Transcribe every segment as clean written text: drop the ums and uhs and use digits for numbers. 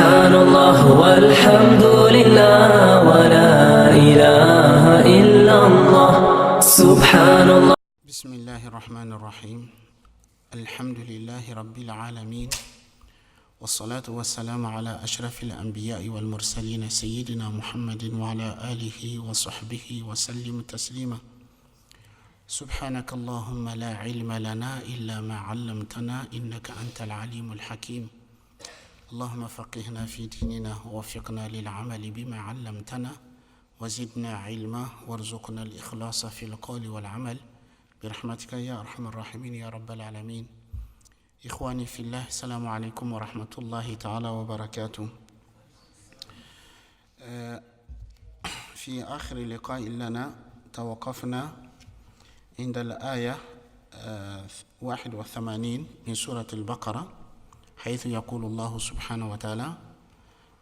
سبحان الله والحمد لله ولا إله إلا الله سبحان الله. بسم الله الرحمن الرحيم. الحمد لله رب العالمين، والصلاة والسلام على أشرف الأنبياء والمرسلين سيدنا محمد وعلى آله وصحبه وسلم تسليما. سبحانك اللهم لا علم لنا إلا ما علمتنا إنك أنت العليم الحكيم. اللهم فقهنا في ديننا ووفقنا للعمل بما علمتنا وزدنا علما وارزقنا الإخلاص في القول والعمل برحمتك يا أرحم الراحمين يا رب العالمين. إخواني في الله، السلام عليكم ورحمة الله تعالى وبركاته. في آخر لقاء لنا توقفنا عند الآية 81 من سورة البقرة، حيث يقول الله سبحانه وتعالى: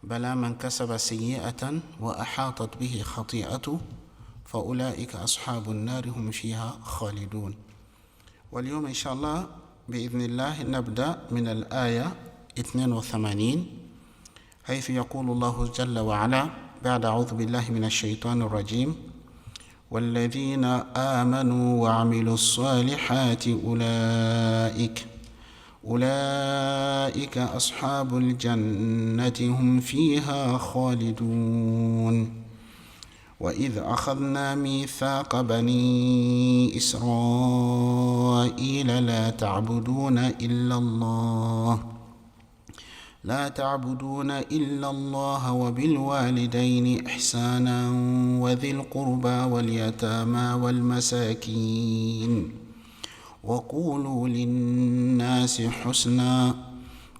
بلى من كسب سيئة وأحاطت به خطيئته فأولئك أصحاب النار هم فيها خالدون. واليوم إن شاء الله بإذن الله نبدأ من الآية 82، حيث يقول الله جل وعلا بعد أعوذ بالله من الشيطان الرجيم: والذين آمنوا وعملوا الصالحات أولئك أصحاب الجنة هم فيها خالدون. وإذ أخذنا ميثاق بني إسرائيل لا تعبدون إلا الله وبالوالدين إحسانا وذي القربى واليتامى والمساكين وقولوا للناس حسنا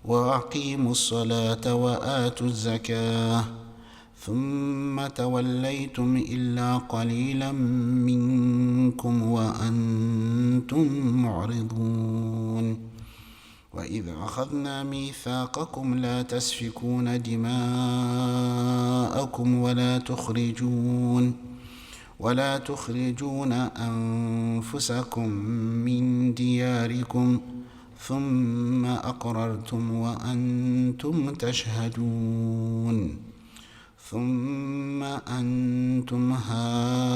وأقيموا الصلاة وآتوا الزكاة ثم توليتم إلا قليلا منكم وأنتم معرضون. وإذ أخذنا ميثاقكم لا تسفكون دماءكم ولا تخرجون أنفسكم من دياركم ثم أقررتم وأنتم تشهدون. ثم أنتم هؤلاء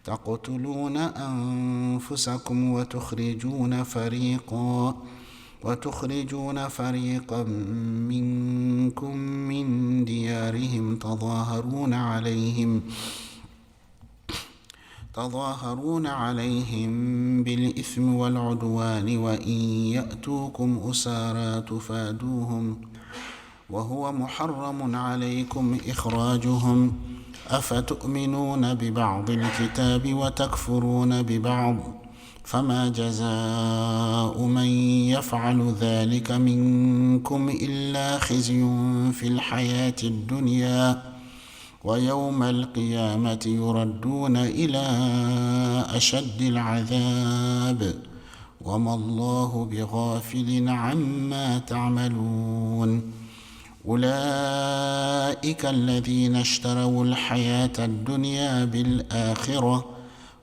تقتلون أنفسكم وتخرجون فريقا منكم من ديارهم تظاهرون عليهم بالإثم والعدوان وإن يأتوكم أسارى تفادوهم وهو محرم عليكم إخراجهم أفتؤمنون ببعض الكتاب وتكفرون ببعض فما جزاء من يفعل ذلك منكم إلا خزي في الحياة الدنيا ويوم القيامة يردون إلى أشد العذاب وما الله بغافل عما تعملون. أولئك الذين اشتروا الحياة الدنيا بالآخرة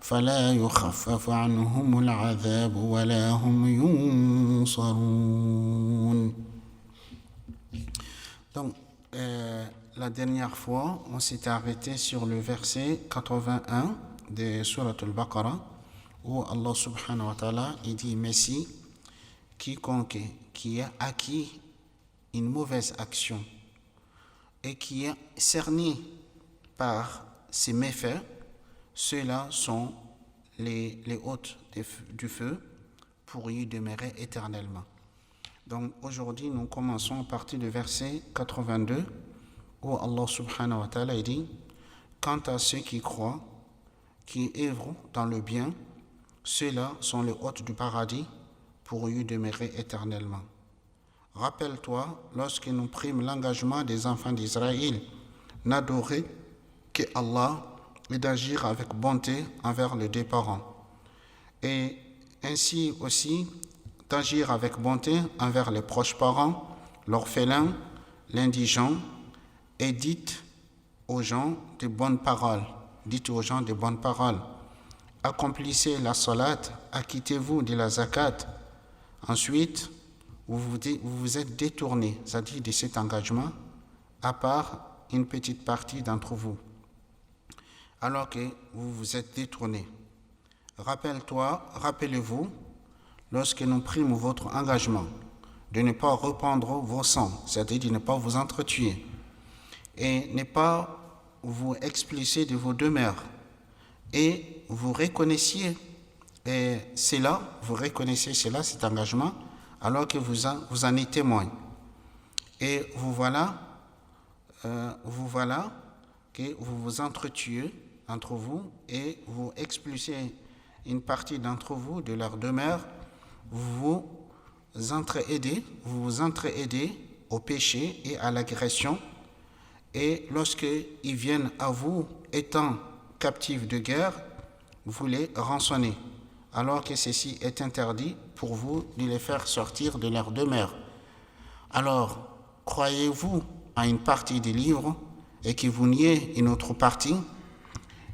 فلا يخفف عنهم العذاب ولا هم ينصرون. Donc, la dernière fois, on s'était arrêté sur le verset 81 de Surat al-Baqarah, où Allah subhanahu wa ta'ala dit: mais si quiconque qui a acquis une mauvaise action et qui est cerné par ses méfaits, ceux-là sont les hôtes du feu pour y demeurer éternellement. Donc aujourd'hui, nous commençons à partir du verset 82 où Allah subhanahu wa ta'ala dit: quant à ceux qui croient, qui œuvrent dans le bien, ceux-là sont les hôtes du paradis pour y demeurer éternellement. Rappelle-toi, lorsque nous prîmes l'engagement des enfants d'Israël, n'adorer que Allah et d'agir avec bonté envers les deux parents. Et ainsi aussi d'agir avec bonté envers les proches parents, l'orphelin, l'indigent, et dites aux gens de bonnes paroles. Accomplissez la salat, acquittez-vous de la zakat, Ensuite, vous vous êtes détourné, c'est-à-dire de cet engagement, à part une petite partie d'entre vous, alors que vous vous êtes détourné. Rappelez-vous, lorsque nous prîmes votre engagement de ne pas reprendre vos sangs, c'est-à-dire de ne pas vous entretuer, et ne pas vous expulser de vos demeures, et vous reconnaissiez cela, cet engagement, alors que vous en êtes témoin. Et vous voilà que vous vous entretuez entre vous et vous expulsez une partie d'entre vous de leur demeure, vous vous entraidez au péché et à l'agression, et lorsqu'ils viennent à vous étant captifs de guerre, vous les rançonnez, alors que ceci est interdit pour vous de les faire sortir de leur demeure. Alors, croyez-vous à une partie des livres et que vous niez une autre partie?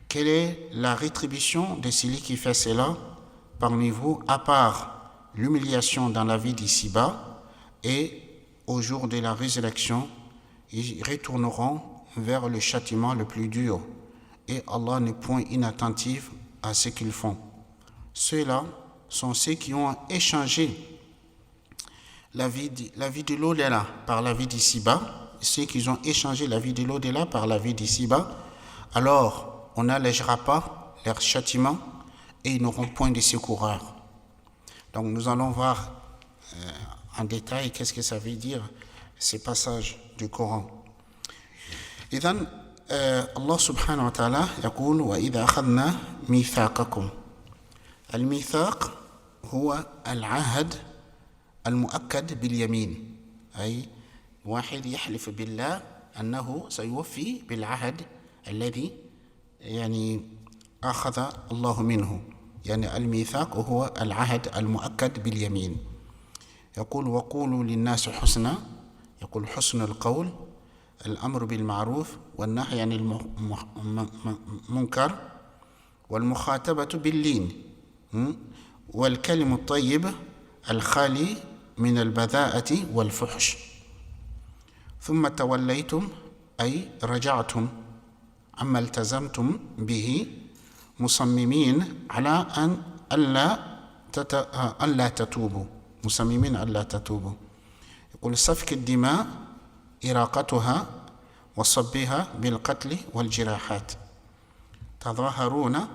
Quelle est la rétribution de celui qui fait cela parmi vous, à part l'humiliation dans la vie d'ici-bas, et au jour de la résurrection, ils retourneront vers le châtiment le plus dur, et Allah n'est point inattentif à ce qu'ils font. Ceux-là sont ceux qui ont échangé la vie de l'au-delà par la vie d'ici-bas. Ceux qui ont échangé la vie de l'au-delà par la vie d'ici-bas, alors on n'allégera pas leur châtiment et ils n'auront point de secoureurs. Donc nous allons voir en détail qu'est-ce que ça veut dire ces passages du Coran. إذن الله سبحانه وتعالى يقول وإذا أخذنا ميثاقكم. الميثاق هو العهد المؤكد باليمين، أي واحد يحلف بالله أنه سيوفي بالعهد الذي أخذ الله منه. الميثاق هو العهد المؤكد باليمين. يقول وقولوا للناس حسنا، يقول حسن القول، الأمر بالمعروف والنهي عن المنكر والمخاطبة باللين والكلم الطيب الخالي من البذاءة والفحش. ثم توليتم أي رجعتم عما التزمتم به مصممين على أن ألا تتوبوا، مصممين ألا تتوبوا. يقول سفك الدماء إراقتها وصبها بالقتل والجراحات. تظاهرون،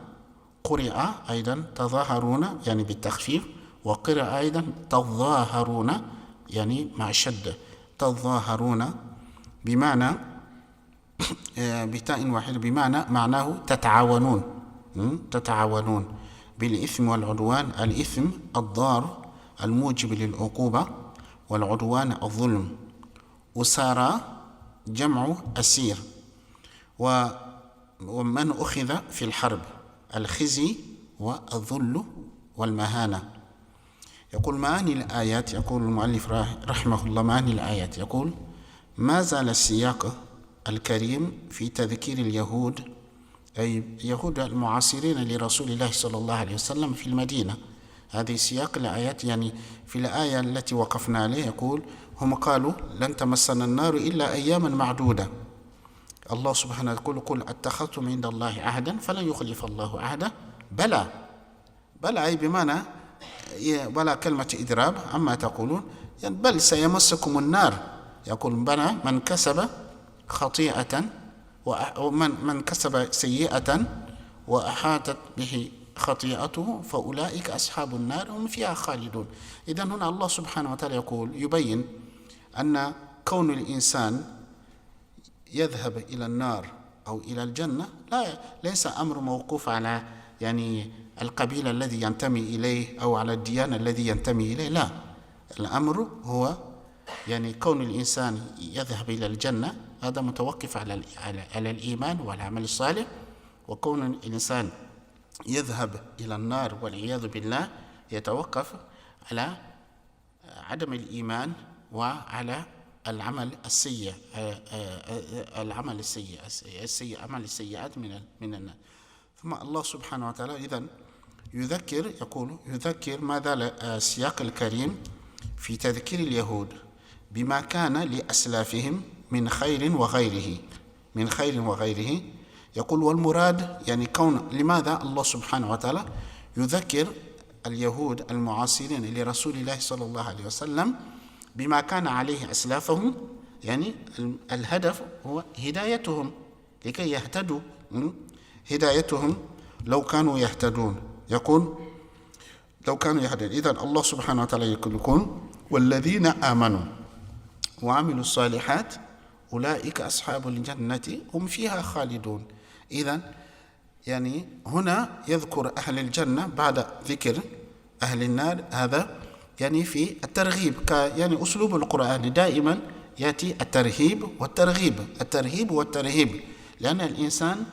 قرئ أيضا تظاهرون بالتخفيف، وقرئ أيضا تظاهرون مع الشدة. تظاهرون بمعنى بتاء واحد، معناه تتعاونون بالإثم والعدوان. الإثم الضار الموجب للعقوبة، والعدوان الظلم. أسارى جمع أسير. ومن أخذ في الحرب، الخزي والذل والمهانة. يقول معاني الآيات، يقول المؤلف رحمه الله معاني الآيات، يقول ما زال السياق الكريم في تذكير اليهود، أي يهود المعاصرين لرسول الله صلى الله عليه وسلم في المدينة. هذه سياق الآيات، في الآية التي وقفنا عليه يقول هم قالوا لن تمسنا النار إلا أياما معدودة. الله سبحانه يقول قل اتخذتم عند الله عهدا فلن يخلف الله عهده. بلى أي بمعنى بلى كلمة إضراب عما تقولون، بل سيمسكم النار. يقول بلى من كسب خطيئة ومن كسب سيئة وأحاطت به خطيئته فأولئك أصحاب النار هم فيها خالدون. إذن هنا الله سبحانه وتعالى يبين أن كون الإنسان يذهب إلى النار أو إلى الجنة ليس أمر موقوف على القبيلة الذي ينتمي إليه أو على الديانة الذي ينتمي إليه، لا. الأمر هو كون الإنسان يذهب إلى الجنة هذا متوقف على الإيمان والعمل الصالح، وكون الإنسان يذهب إلى النار والعياذ بالله يتوقف على عدم الإيمان وعلى العمل السيء، عمل السيئات من الناس. ثم الله سبحانه وتعالى إذن يذكر ما زال السياق الكريم في تذكير اليهود بما كان لأسلافهم من خير وغيره. يقول والمراد يعني لماذا الله سبحانه وتعالى يذكر اليهود المعاصرين لرسول الله صلى الله عليه وسلم بما كان عليه أسلافهم؟ يعني الهدف هو هدايتهم لكي يهتدوا، هدايتهم لو كانوا يهتدون. يقول لو كانوا يهتدون. إذن الله سبحانه وتعالى يقول والذين آمنوا وعملوا الصالحات أولئك أصحاب الجنة هم فيها خالدون. إذن يعني هنا يذكر أهل الجنة بعد ذكر أهل النار. هذا يعني في الترغيب، يعني أسلوب القرآن دائما يأتي الترهيب والترهيب، لأن الإنسان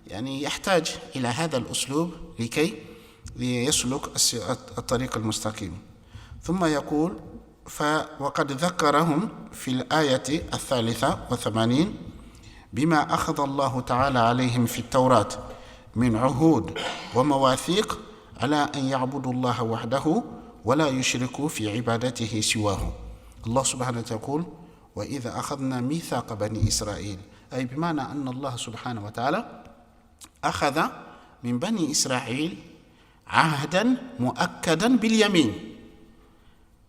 يعني يحتاج إلى هذا الأسلوب لكي يسلك الطريق المستقيم. ثم يقول وقد ذكرهم في الآية 83 بما أخذ الله تعالى عليهم في التوراة من عهود ومواثيق على أن يعبدوا الله وحده ولا يشركوا في عبادته سواه. الله سبحانه وتعالى يقول وإذا أخذنا ميثاق بني إسرائيل، أي بمعنى أن الله سبحانه وتعالى أخذ من بني إسرائيل عهدا مؤكدا باليمين.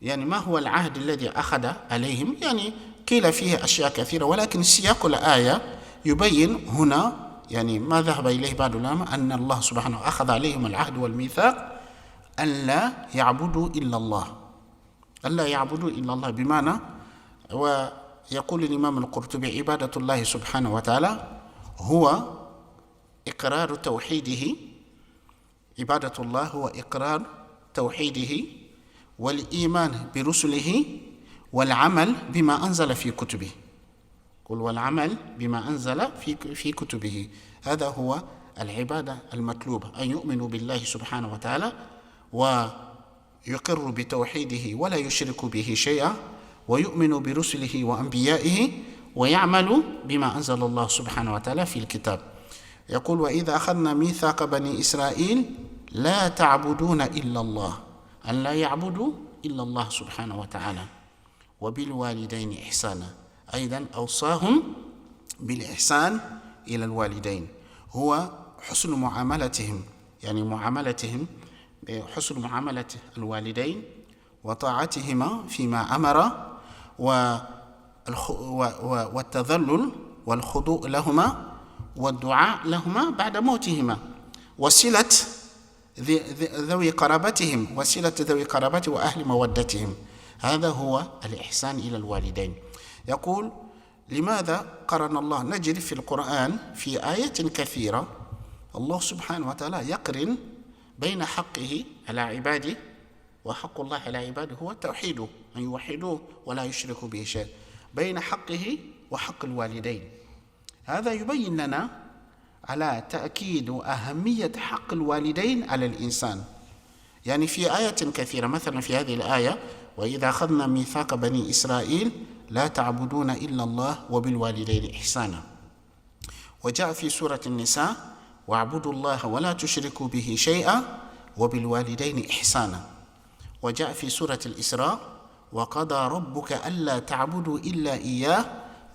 يعني ما هو العهد الذي أخذ عليهم؟ يعني قيل فيه أشياء كثيرة، ولكن سياق الآية يبين هنا يعني ما ذهب إليه بعض العلماء أن الله سبحانه أخذ عليهم العهد والميثاق أن لا يعبدوا إلا الله، بمعنى ويقول الإمام القرطبي عبادة الله سبحانه وتعالى هو إقرار توحيده، عبادة الله هو إقرار توحيده والإيمان برسله والعمل بما أنزل في كتبه. قل والعمل بما أنزل في كتبه، هذا هو العبادة المطلوبة، أن يؤمنوا بالله سبحانه وتعالى ويقر بتوحيده ولا يشرك به شيئا، ويؤمن برسله وأنبيائه، ويعمل بما أنزل الله سبحانه وتعالى في الكتاب. يقول وإذا أخذنا ميثاق بني إسرائيل لا تعبدون إلا الله، أن لا يعبدوا إلا الله سبحانه وتعالى، وبالوالدين إحسانا. أيضا أوصاهم بالإحسان إلى الوالدين، هو حسن معاملتهم، يعني حسن معاملة الوالدين وطاعتهما فيما أمر، والتذلل والخضوع لهما والدعاء لهما بعد موتهما، وصلة ذوي قرابتهم وأهل مودتهم. هذا هو الإحسان إلى الوالدين. يقول لماذا قرن الله؟ نجد في القرآن في آيات كثيرة الله سبحانه وتعالى يقرن بين حقه على عباده وحق الله على عباده هو توحيده، أن يوحدوه ولا يشركوا به شيء، بين حقه وحق الوالدين. هذا يبين لنا على تأكيد أهمية حق الوالدين على الإنسان. يعني في آيات كثيرة، مثلا في هذه الآية وإذا أخذنا ميثاق بني إسرائيل لا تعبدون إلا الله وبالوالدين إحسانا. وجاء في سورة النساء واعبدوا الله ولا تشركوا به شيئا وبالوالدين إحسانا. وجاء في سورة الإسراء وقضى ربك ألا تعبدوا إلا إياه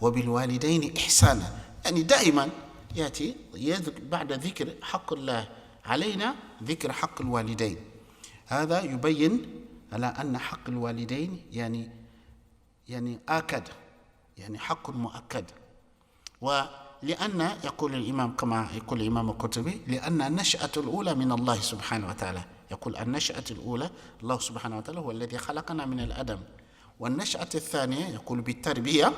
وبالوالدين إحسانا. يعني دائما يأتي بعد ذكر حق الله علينا ذكر حق الوالدين. هذا يبين على أن حق الوالدين يعني آكد، يعني حق مؤكد. ولأن يقول الإمام كما يقول الإمام القرطبي لأن النشأة الأولى من الله سبحانه وتعالى، يقول النشأة الأولى الله سبحانه وتعالى هو الذي خلقنا من الأدم، والنشأة الثانية يقول بالتربية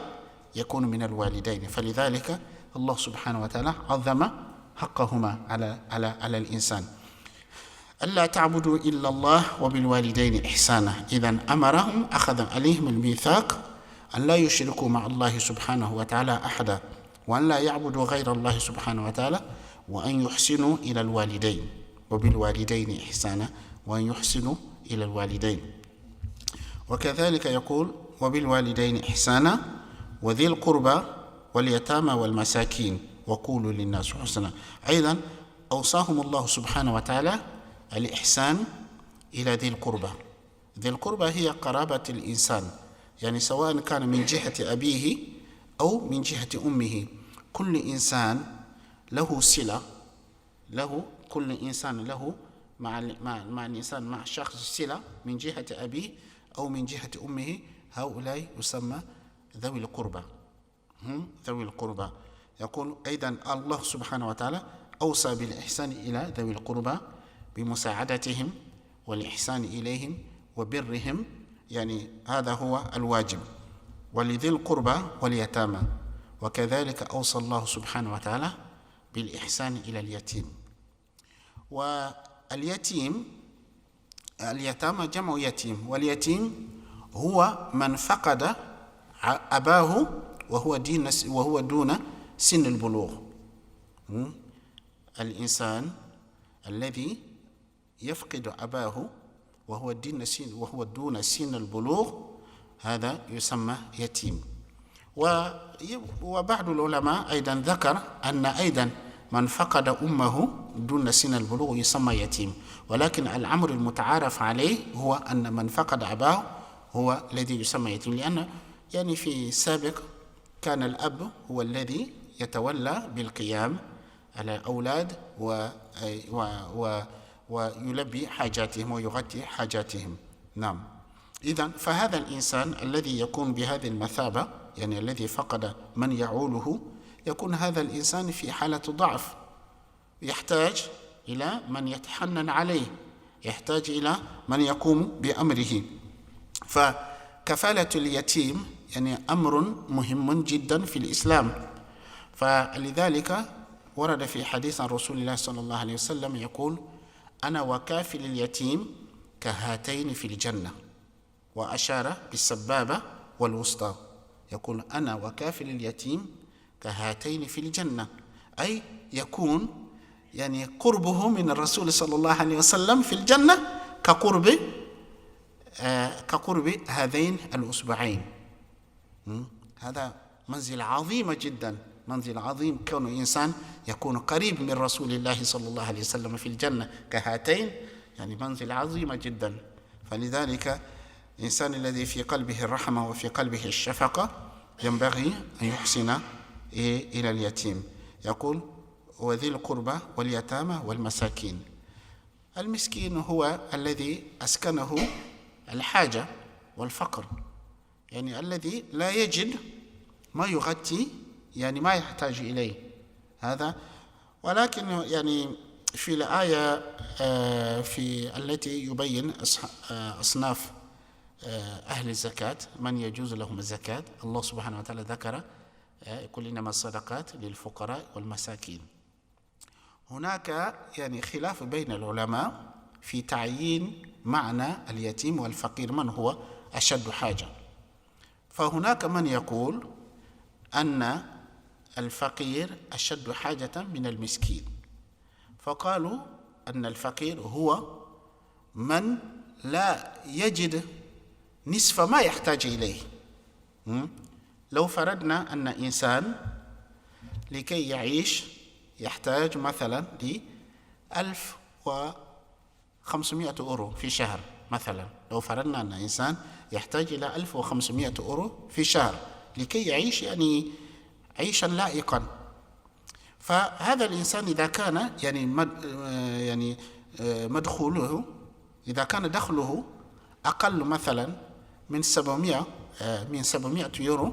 يكون من الوالدين. فلذلك الله سبحانه وتعالى عظم حقهما على الإنسان. ألا تعبدوا إلا الله وبالوالدين إحسانا. إذن أمرهم، أخذ عليهم الميثاق أن لا يشركوا مع الله سبحانه وتعالى أحدا، وأن لا يعبدوا غير الله سبحانه وتعالى، وأن يحسنوا إلى الوالدين وبالوالدين إحسانا، وأن يحسنوا إلى الوالدين. وكذلك يقول وبالوالدين إحسانا وذي القربى واليتامى والمساكين وقولوا للناس حسنا. أيضا أوصاهم الله سبحانه وتعالى الإحسان إلى ذي القربى. ذي القربى هي قرابة الإنسان، يعني سواء كان من جهة أبيه أو من جهة أمه. كل إنسان له صلة، كل إنسان له مع الإنسان مع شخص صلة من جهة أبيه أو من جهة أمه. هؤلاء يسمى ذوي القربى، هم ذوي القربى. يقول أيضا الله سبحانه وتعالى أوصى بالإحسان إلى ذوي القربى بمساعدتهم والإحسان إليهم وبرهم، يعني هذا هو الواجب، ولذي القربى واليتامى. وكذلك أوصى الله سبحانه وتعالى بالإحسان إلى اليتيم. اليتامى جمع يتيم، واليتيم هو من فقد أباه وهو دون سن البلوغ. الإنسان الذي يفقد أباه وهو دون سن البلوغ هذا يسمى يتيم. وبعض العلماء أيضا ذكر أن أيضا من فقد أمه دون سن البلوغ يسمى يتيم، ولكن الأمر المتعارف عليه هو أن من فقد أباه هو الذي يسمى يتيم، لأن يعني في السابق كان الأب هو الذي يتولى بالقيام على الأولاد ويلبي حاجاتهم ويغطي حاجاتهم. نعم. إذن فهذا الإنسان الذي يكون بهذه المثابة، يعني الذي فقد من يعوله، يكون هذا الإنسان في حالة ضعف، يحتاج إلى من يتحنن عليه، يحتاج إلى من يقوم بأمره. فكفالة اليتيم يعني أمر مهم جدا في الإسلام. فلذلك ورد في حديث عن رسول الله صلى الله عليه وسلم يقول: أنا وكافل اليتيم كهاتين في الجنة، وأشار بالسبابة والوسطى. يقول: أنا وكافل اليتيم كهاتين في الجنة، أي يكون يعني قربه من الرسول صلى الله عليه وسلم في الجنة كقرب هذين الأصبعين. هذا منزل عظيمة جدا، منزل عظيم، كون إنسان يكون قريب من رسول الله صلى الله عليه وسلم في الجنة كهاتين، يعني منزل عظيمة جدا. فلذلك الإنسان الذي في قلبه الرحمة وفي قلبه الشفقة ينبغي أن يحسن إلى اليتيم. يقول: وذي القربى واليتامى والمساكين. المسكين هو الذي أسكنه الحاجة والفقر، يعني الذي لا يجد ما يغطي يعني ما يحتاج إليه هذا. ولكن يعني في الآية في التي يبين أصناف أهل الزكاة من يجوز لهم الزكاة، الله سبحانه وتعالى ذكر يقول: إنما الصدقات للفقراء والمساكين. هناك يعني خلاف بين العلماء في تعيين معنى اليتيم والفقير، من هو أشد حاجة. فهناك من يقول أن الفقير أشد حاجة من المسكين، فقالوا أن الفقير هو من لا يجد نصف ما يحتاج إليه. لو فرضنا أن إنسان لكي يعيش يحتاج مثلا ل1500 أورو في شهر مثلا، لو فرضنا أن إنسان يحتاج إلى 1500 أورو في شهر لكي يعيش يعني عيشا لائقا. فهذا الإنسان إذا كان يعني مدخوله، إذا كان دخله أقل مثلا من 700 يورو،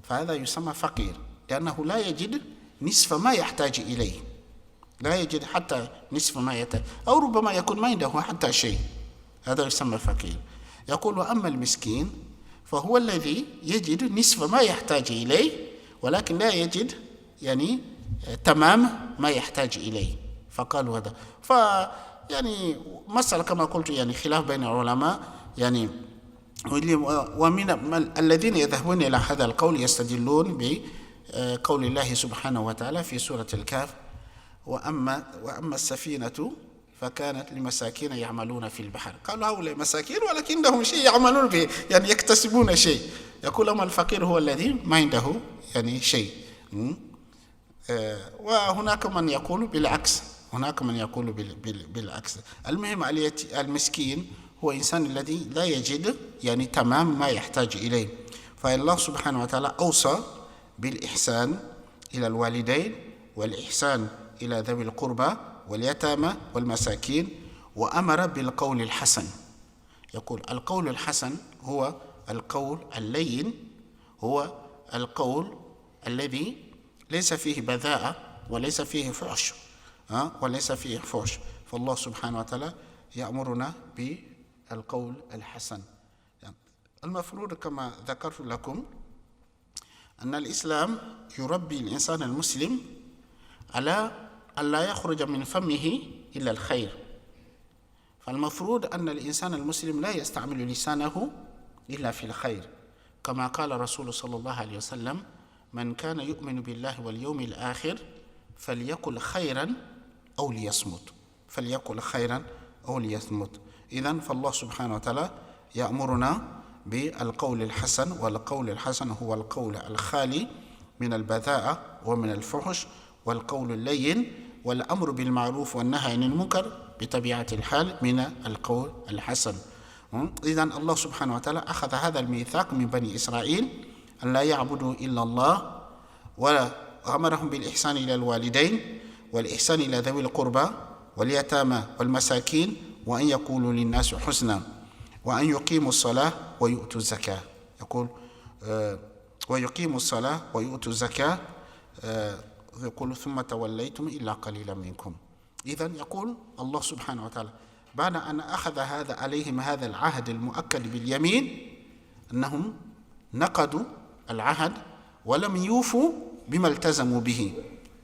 فهذا يسمى فقير، لأنه لا يجد نصف ما يحتاج إليه، لا يجد حتى نصف ما يحتاج، أو ربما يكون ما عنده حتى شيء، هذا يسمى فقير. يقول: وأما المسكين فهو الذي يجد نصف ما يحتاج إليه، ولكن لا يجد يعني تمام ما يحتاج إليه. فقالوا هذا. يعني مسألة كما قلت يعني خلاف بين العلماء، يعني ومن الذين يذهبون إلى هذا القول يستدلون بقول الله سبحانه وتعالى في سورة الكهف: وأما السفينة فكانت لمساكين يعملون في البحر. قالوا هؤلاء مساكين ولكن لهم شيء يعملون به، يعني يكتسبون شيء. يقول: أما الفقير هو الذي ما عنده يعني شيء. وهناك من يقول بالعكس، هناك من يقول بالعكس. المهم المسكين هو إنسان الذي لا يجد يعني تمام ما يحتاج إليه. فالله سبحانه وتعالى أوصى بالإحسان إلى الوالدين والإحسان إلى ذوي القربى واليتامى والمساكين، وأمر بالقول الحسن. يقول القول الحسن هو القول اللين، هو القول الذي ليس فيه بذاءة وليس فيه فحش وليس فيه فحش. فالله سبحانه وتعالى يأمرنا بالقول الحسن. المفروض كما ذكرت لكم أن الإسلام يربي الإنسان المسلم على أن لا يخرج من فمه إلا الخير. فالمفروض أن الإنسان المسلم لا يستعمل لسانه إلا في الخير، كما قال رسول صلى الله عليه وسلم: من كان يؤمن بالله واليوم الآخر فليقل خيرا أو ليصمت، فليقل خيرا أو ليصمت. إذن فالله سبحانه وتعالى يأمرنا بالقول الحسن، والقول الحسن هو القول الخالي من البذاءة ومن الفحش، والقول اللين، والأمر بالمعروف والنهي عن المنكر بطبيعة الحال من القول الحسن. إذن الله سبحانه وتعالى أخذ هذا الميثاق من بني إسرائيل أن لا يعبدوا إلا الله، وأمرهم بالإحسان إلى الوالدين والإحسان إلى ذوي القربى واليتامى والمساكين، وأن يقولوا للناس حسنا، وأن يقيموا الصلاة ويؤتوا الزكاة. يقول ويقيموا الصلاة ويؤتوا الزكاة، يقول ثم توليتم إلا قليلا منكم. إذن يقول الله سبحانه وتعالى بعد أن أخذ هذا عليهم هذا العهد المؤكد باليمين أنهم نقضوا العهد ولم يوفوا بما التزموا به،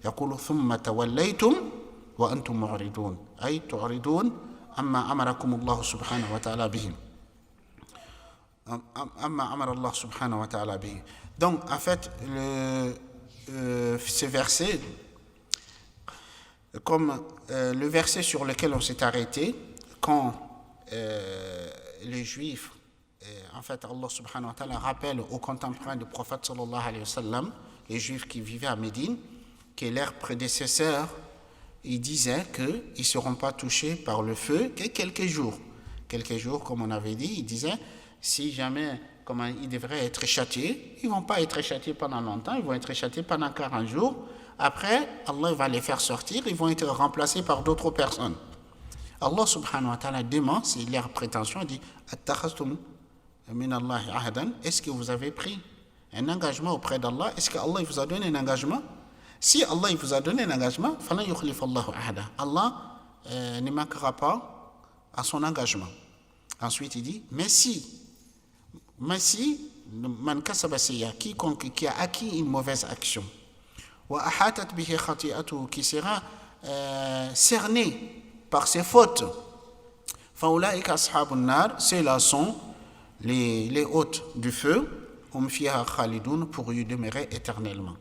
يقول ثم توليتم وأنتم معرضون، أي تعرضون أما أمركم الله سبحانه وتعالى به، أما أمر الله سبحانه وتعالى به. Donc en fait ce verset, comme le verset sur lequel on s'est arrêté quand les Juifs, en fait Allah subhanahu wa ta'ala rappelle aux contemporains du prophète sallallahu alayhi wa sallam, les Juifs qui vivaient à Médine, que leurs prédécesseurs, ils disaient qu'ils ne seront pas touchés par le feu que quelques jours. Quelques jours, comme on avait dit, ils disaient, si jamais ils devraient être châtiés, ils ne vont pas être châtiés pendant longtemps, ils vont être châtiés pendant 40 jours. Après, Allah va les faire sortir, ils vont être remplacés par d'autres personnes. Allah subhanahu wa ta'ala demande, c'est leur prétention, il dit, Attakhastum min Allah ahadan, est-ce que vous avez pris un engagement auprès d'Allah? Est-ce que Allah vous a donné un engagement? Si Allah vous a donné un engagement, Allah ne manquera pas à son engagement. Ensuite, il dit, mais si man kasaba sayya, quiconque qui a acquis une mauvaise action, wa ahatat bihi khati'atuhu, qui sera cerné par ses fautes, fa ulaika ashabun nar, ceux-là sont les hôtes du feu, hum fiha khalidun, pour y demeurer éternellement.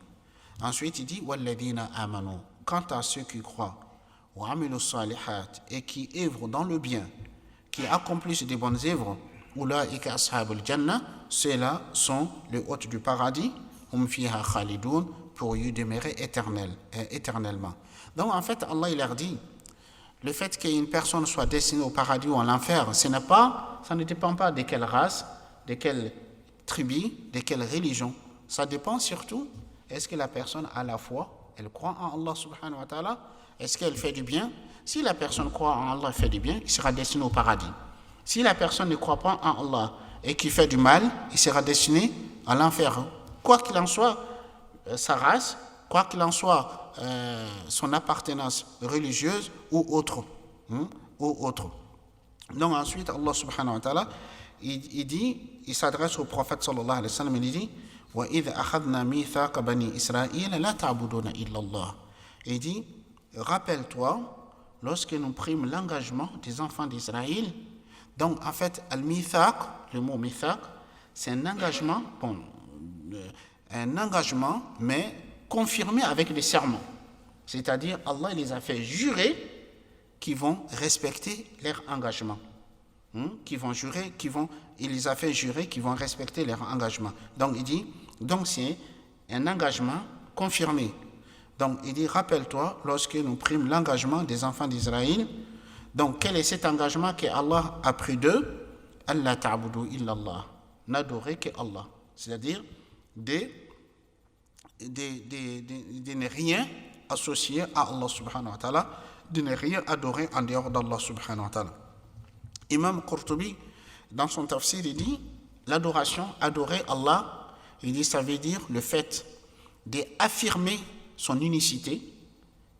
Ensuite, il dit walladina amanu, quant à ceux qui croient, wa amilu salihat, et qui œuvrent dans le bien, qui accomplissent des bonnes œuvres, ulaika ashabul jannah, ceux-là sont les hôtes du paradis, hum fiha khalidun, pour y demeurer éternellement. Donc en fait, Allah il leur dit, le fait qu'une personne soit destinée au paradis ou en l'enfer, ça ne dépend pas de quelle race, de quelle tribu, de quelle religion. Ça dépend surtout, est-ce que la personne a la foi, elle croit en Allah subhanahu wa ta'ala, est-ce qu'elle fait du bien? Si la personne croit en Allah et fait du bien, il sera destiné au paradis. Si la personne ne croit pas en Allah et qui fait du mal, il sera destiné à l'enfer. Quoi qu'il en soit, sa race, quoi qu'il en soit, son appartenance religieuse ou autre. Donc ensuite, Allah subhanahu wa ta'ala, il s'adresse au prophète sallallahu alayhi wa sallam, il dit وَإِذْ أَخَذْنَا مِيثَاقَ بَنِي إِسْرَائِيلَ لَا تَعْبُدُونَ إِلَّا اللَّهِ. Il dit, rappelle-toi, lorsque nous prîmes l'engagement des enfants d'Israël. Donc en fait, al-mithaq, le mot mithaq, c'est un engagement, mais confirmé avec des serments. C'est-à-dire, Allah les a fait jurer qu'ils vont respecter leur engagement. Il les a fait jurer qu'ils vont respecter leur engagement. Donc il dit, donc c'est un engagement confirmé. Donc, il dit, rappelle-toi, lorsque nous prîmes l'engagement des enfants d'Israël, donc quel est cet engagement que Allah a pris d'eux? Allah ta'budu illallah, n'adorer que Allah. C'est-à-dire de ne rien associer à Allah subhanahu wa ta'ala, de ne rien adorer en dehors d'Allah subhanahu wa ta'ala. Imam Qurtubi, dans son tafsir, il dit, l'adoration, adorer Allah, il dit, ça veut dire le fait d'affirmer son unicité,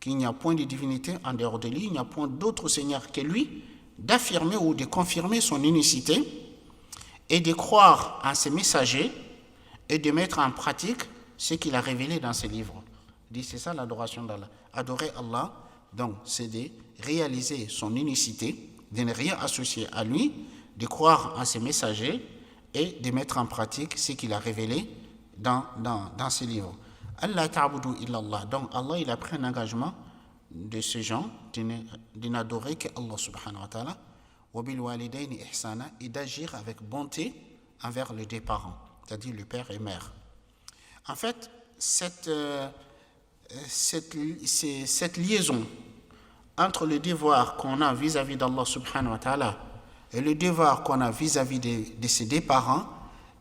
qu'il n'y a point de divinité en dehors de lui, il n'y a point d'autre Seigneur que lui, d'affirmer ou de confirmer son unicité et de croire en ses messagers et de mettre en pratique ce qu'il a révélé dans ses livres. Il dit, c'est ça l'adoration d'Allah. Adorer Allah, donc, c'est de réaliser son unicité, de ne rien associer à lui, de croire en ses messagers et de mettre en pratique ce qu'il a révélé dans ses livres. Allah ta'budu illallah. Donc Allah, il a pris un engagement de ces gens de n'adorer que Allah subhanahu wa ta'ala, wa bil walidayni ihsana, et d'agir avec bonté envers les deux parents, c'est-à-dire le père et mère. En fait, cette liaison entre le devoir qu'on a vis-à-vis d'Allah subhanahu wa ta'ala et le devoir qu'on a vis-à-vis de ses deux parents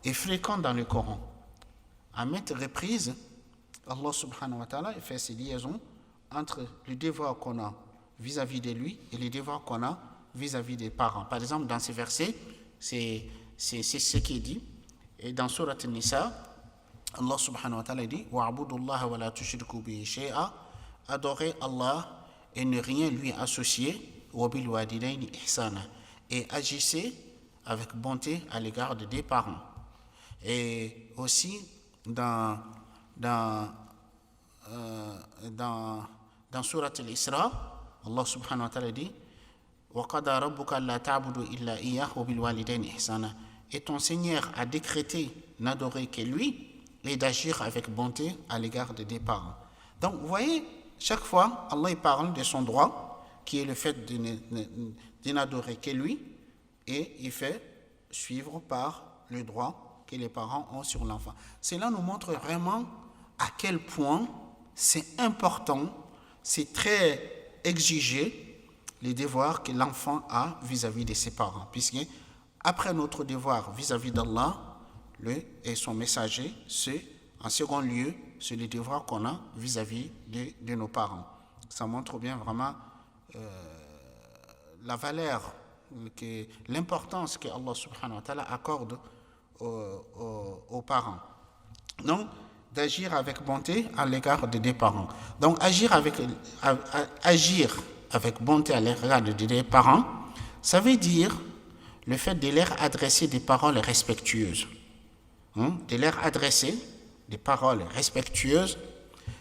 est fréquent dans le Coran. À maintes reprises, Allah subhanahu wa ta'ala fait ces liaisons entre le devoir qu'on a vis-à-vis de lui et le devoir qu'on a vis-à-vis des parents. Par exemple, dans ces versets, c'est ce qui est dit. Et dans Surat An-Nisa, Allah subhanahu wa ta'ala dit « Wa'budullaha wa la tushriku bihi shay'a » Adorez Allah et ne rien lui associer. « Wa bil walidayni ihsana » Et agissez avec bonté à l'égard des parents. Et aussi, dans Surat Al-Isra, Allah subhanahu wa ta'ala dit wa qada rabbuka alla ta'budu illa iyyah wa bil walidayni ihsana. Et ton Seigneur a décrété n'adorer que lui et d'agir avec bonté à l'égard des parents. Donc vous voyez, chaque fois Allah il parle de son droit qui est le fait de n'adorer que lui, et il fait suivre par le droit que les parents ont sur l'enfant. Cela nous montre vraiment à quel point c'est important, c'est très exigé, les devoirs que l'enfant a vis-à-vis de ses parents. Puisque après notre devoir vis-à-vis d'Allah et son messager, c'est en second lieu, c'est les devoirs qu'on a vis-à-vis de nos parents. Ça montre bien vraiment la valeur, l'importance que Allah subhanahu wa ta'ala accorde aux parents. Donc, d'agir avec bonté à l'égard des parents. Donc, agir avec bonté à l'égard des parents, ça veut dire le fait de leur adresser des paroles respectueuses. De leur adresser des paroles respectueuses,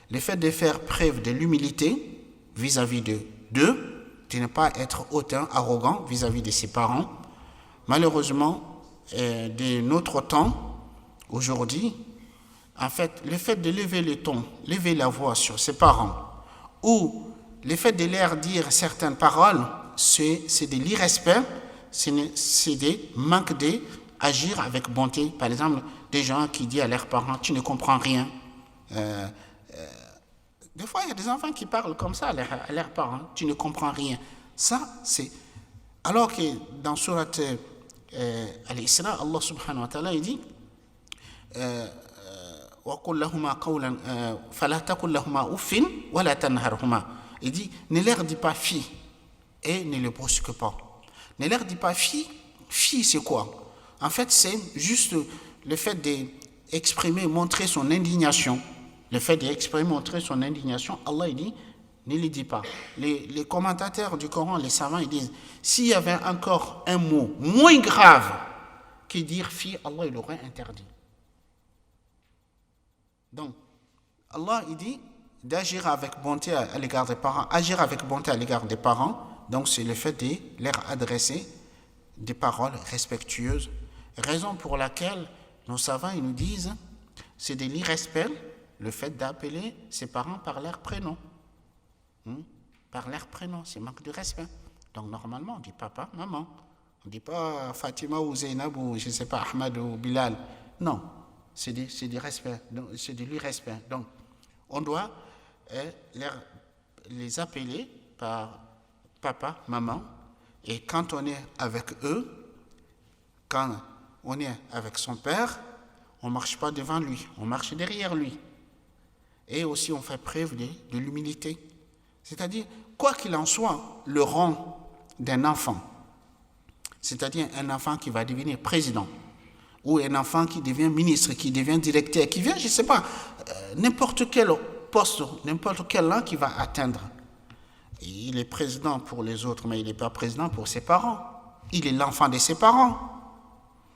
le fait de faire preuve de l'humilité vis-à-vis d'eux, de ne pas être hautain, arrogant vis-à-vis de ses parents. Malheureusement, de notre temps, aujourd'hui, en fait, le fait de lever le ton, lever la voix sur ses parents, ou le fait de leur dire certaines paroles, c'est de l'irrespect, c'est de manque d'agir avec bonté. Par exemple, des gens qui disent à leurs parents, tu ne comprends rien. Des fois, il y a des enfants qui parlent comme ça à leurs parents, tu ne comprends rien. Ça, c'est... Alors que dans Surat Al-Isra, Allah subhanahu wa ta'ala, il dit وَقُلْ لَهُمَا قَوْلًا فَلَا تَقُلْ لَهُمَا أُفٍّ وَلَا تَنْهَرْهُمَا. Il dit, ne leur dis pas fille et ne les brusque pas. Ne leur dis pas fille. Fille, c'est quoi? En fait, c'est juste le fait d'exprimer, montrer son indignation. Le fait d'exprimer, montrer son indignation, Allah il dit, ne les dis pas. Les commentateurs du Coran, les savants, ils disent, s'il y avait encore un mot moins grave que dire fille, Allah il aurait interdit. Donc, Allah il dit d'agir avec bonté à l'égard des parents. Agir avec bonté à l'égard des parents, donc c'est le fait de leur adresser des paroles respectueuses. Raison pour laquelle nos savants ils nous disent, c'est de l'irrespect, le fait d'appeler ses parents par leur prénom. Par leur prénom, c'est manque de respect. Donc normalement, on dit papa, maman. On ne dit pas Fatima ou Zainab ou je ne sais pas, Ahmad ou Bilal. Non, c'est du respect, c'est de l'irrespect. Donc on doit les appeler par papa, maman, et quand on est avec eux, quand on est avec son père, on ne marche pas devant lui, on marche derrière lui. Et aussi on fait preuve de l'humilité. C'est-à-dire, quoi qu'il en soit, le rang d'un enfant, c'est-à-dire un enfant qui va devenir président, ou un enfant qui devient ministre, qui devient directeur, qui vient, je ne sais pas, n'importe quel poste, n'importe quel rang qu'il va atteindre. Et il est président pour les autres, mais il n'est pas président pour ses parents. Il est l'enfant de ses parents.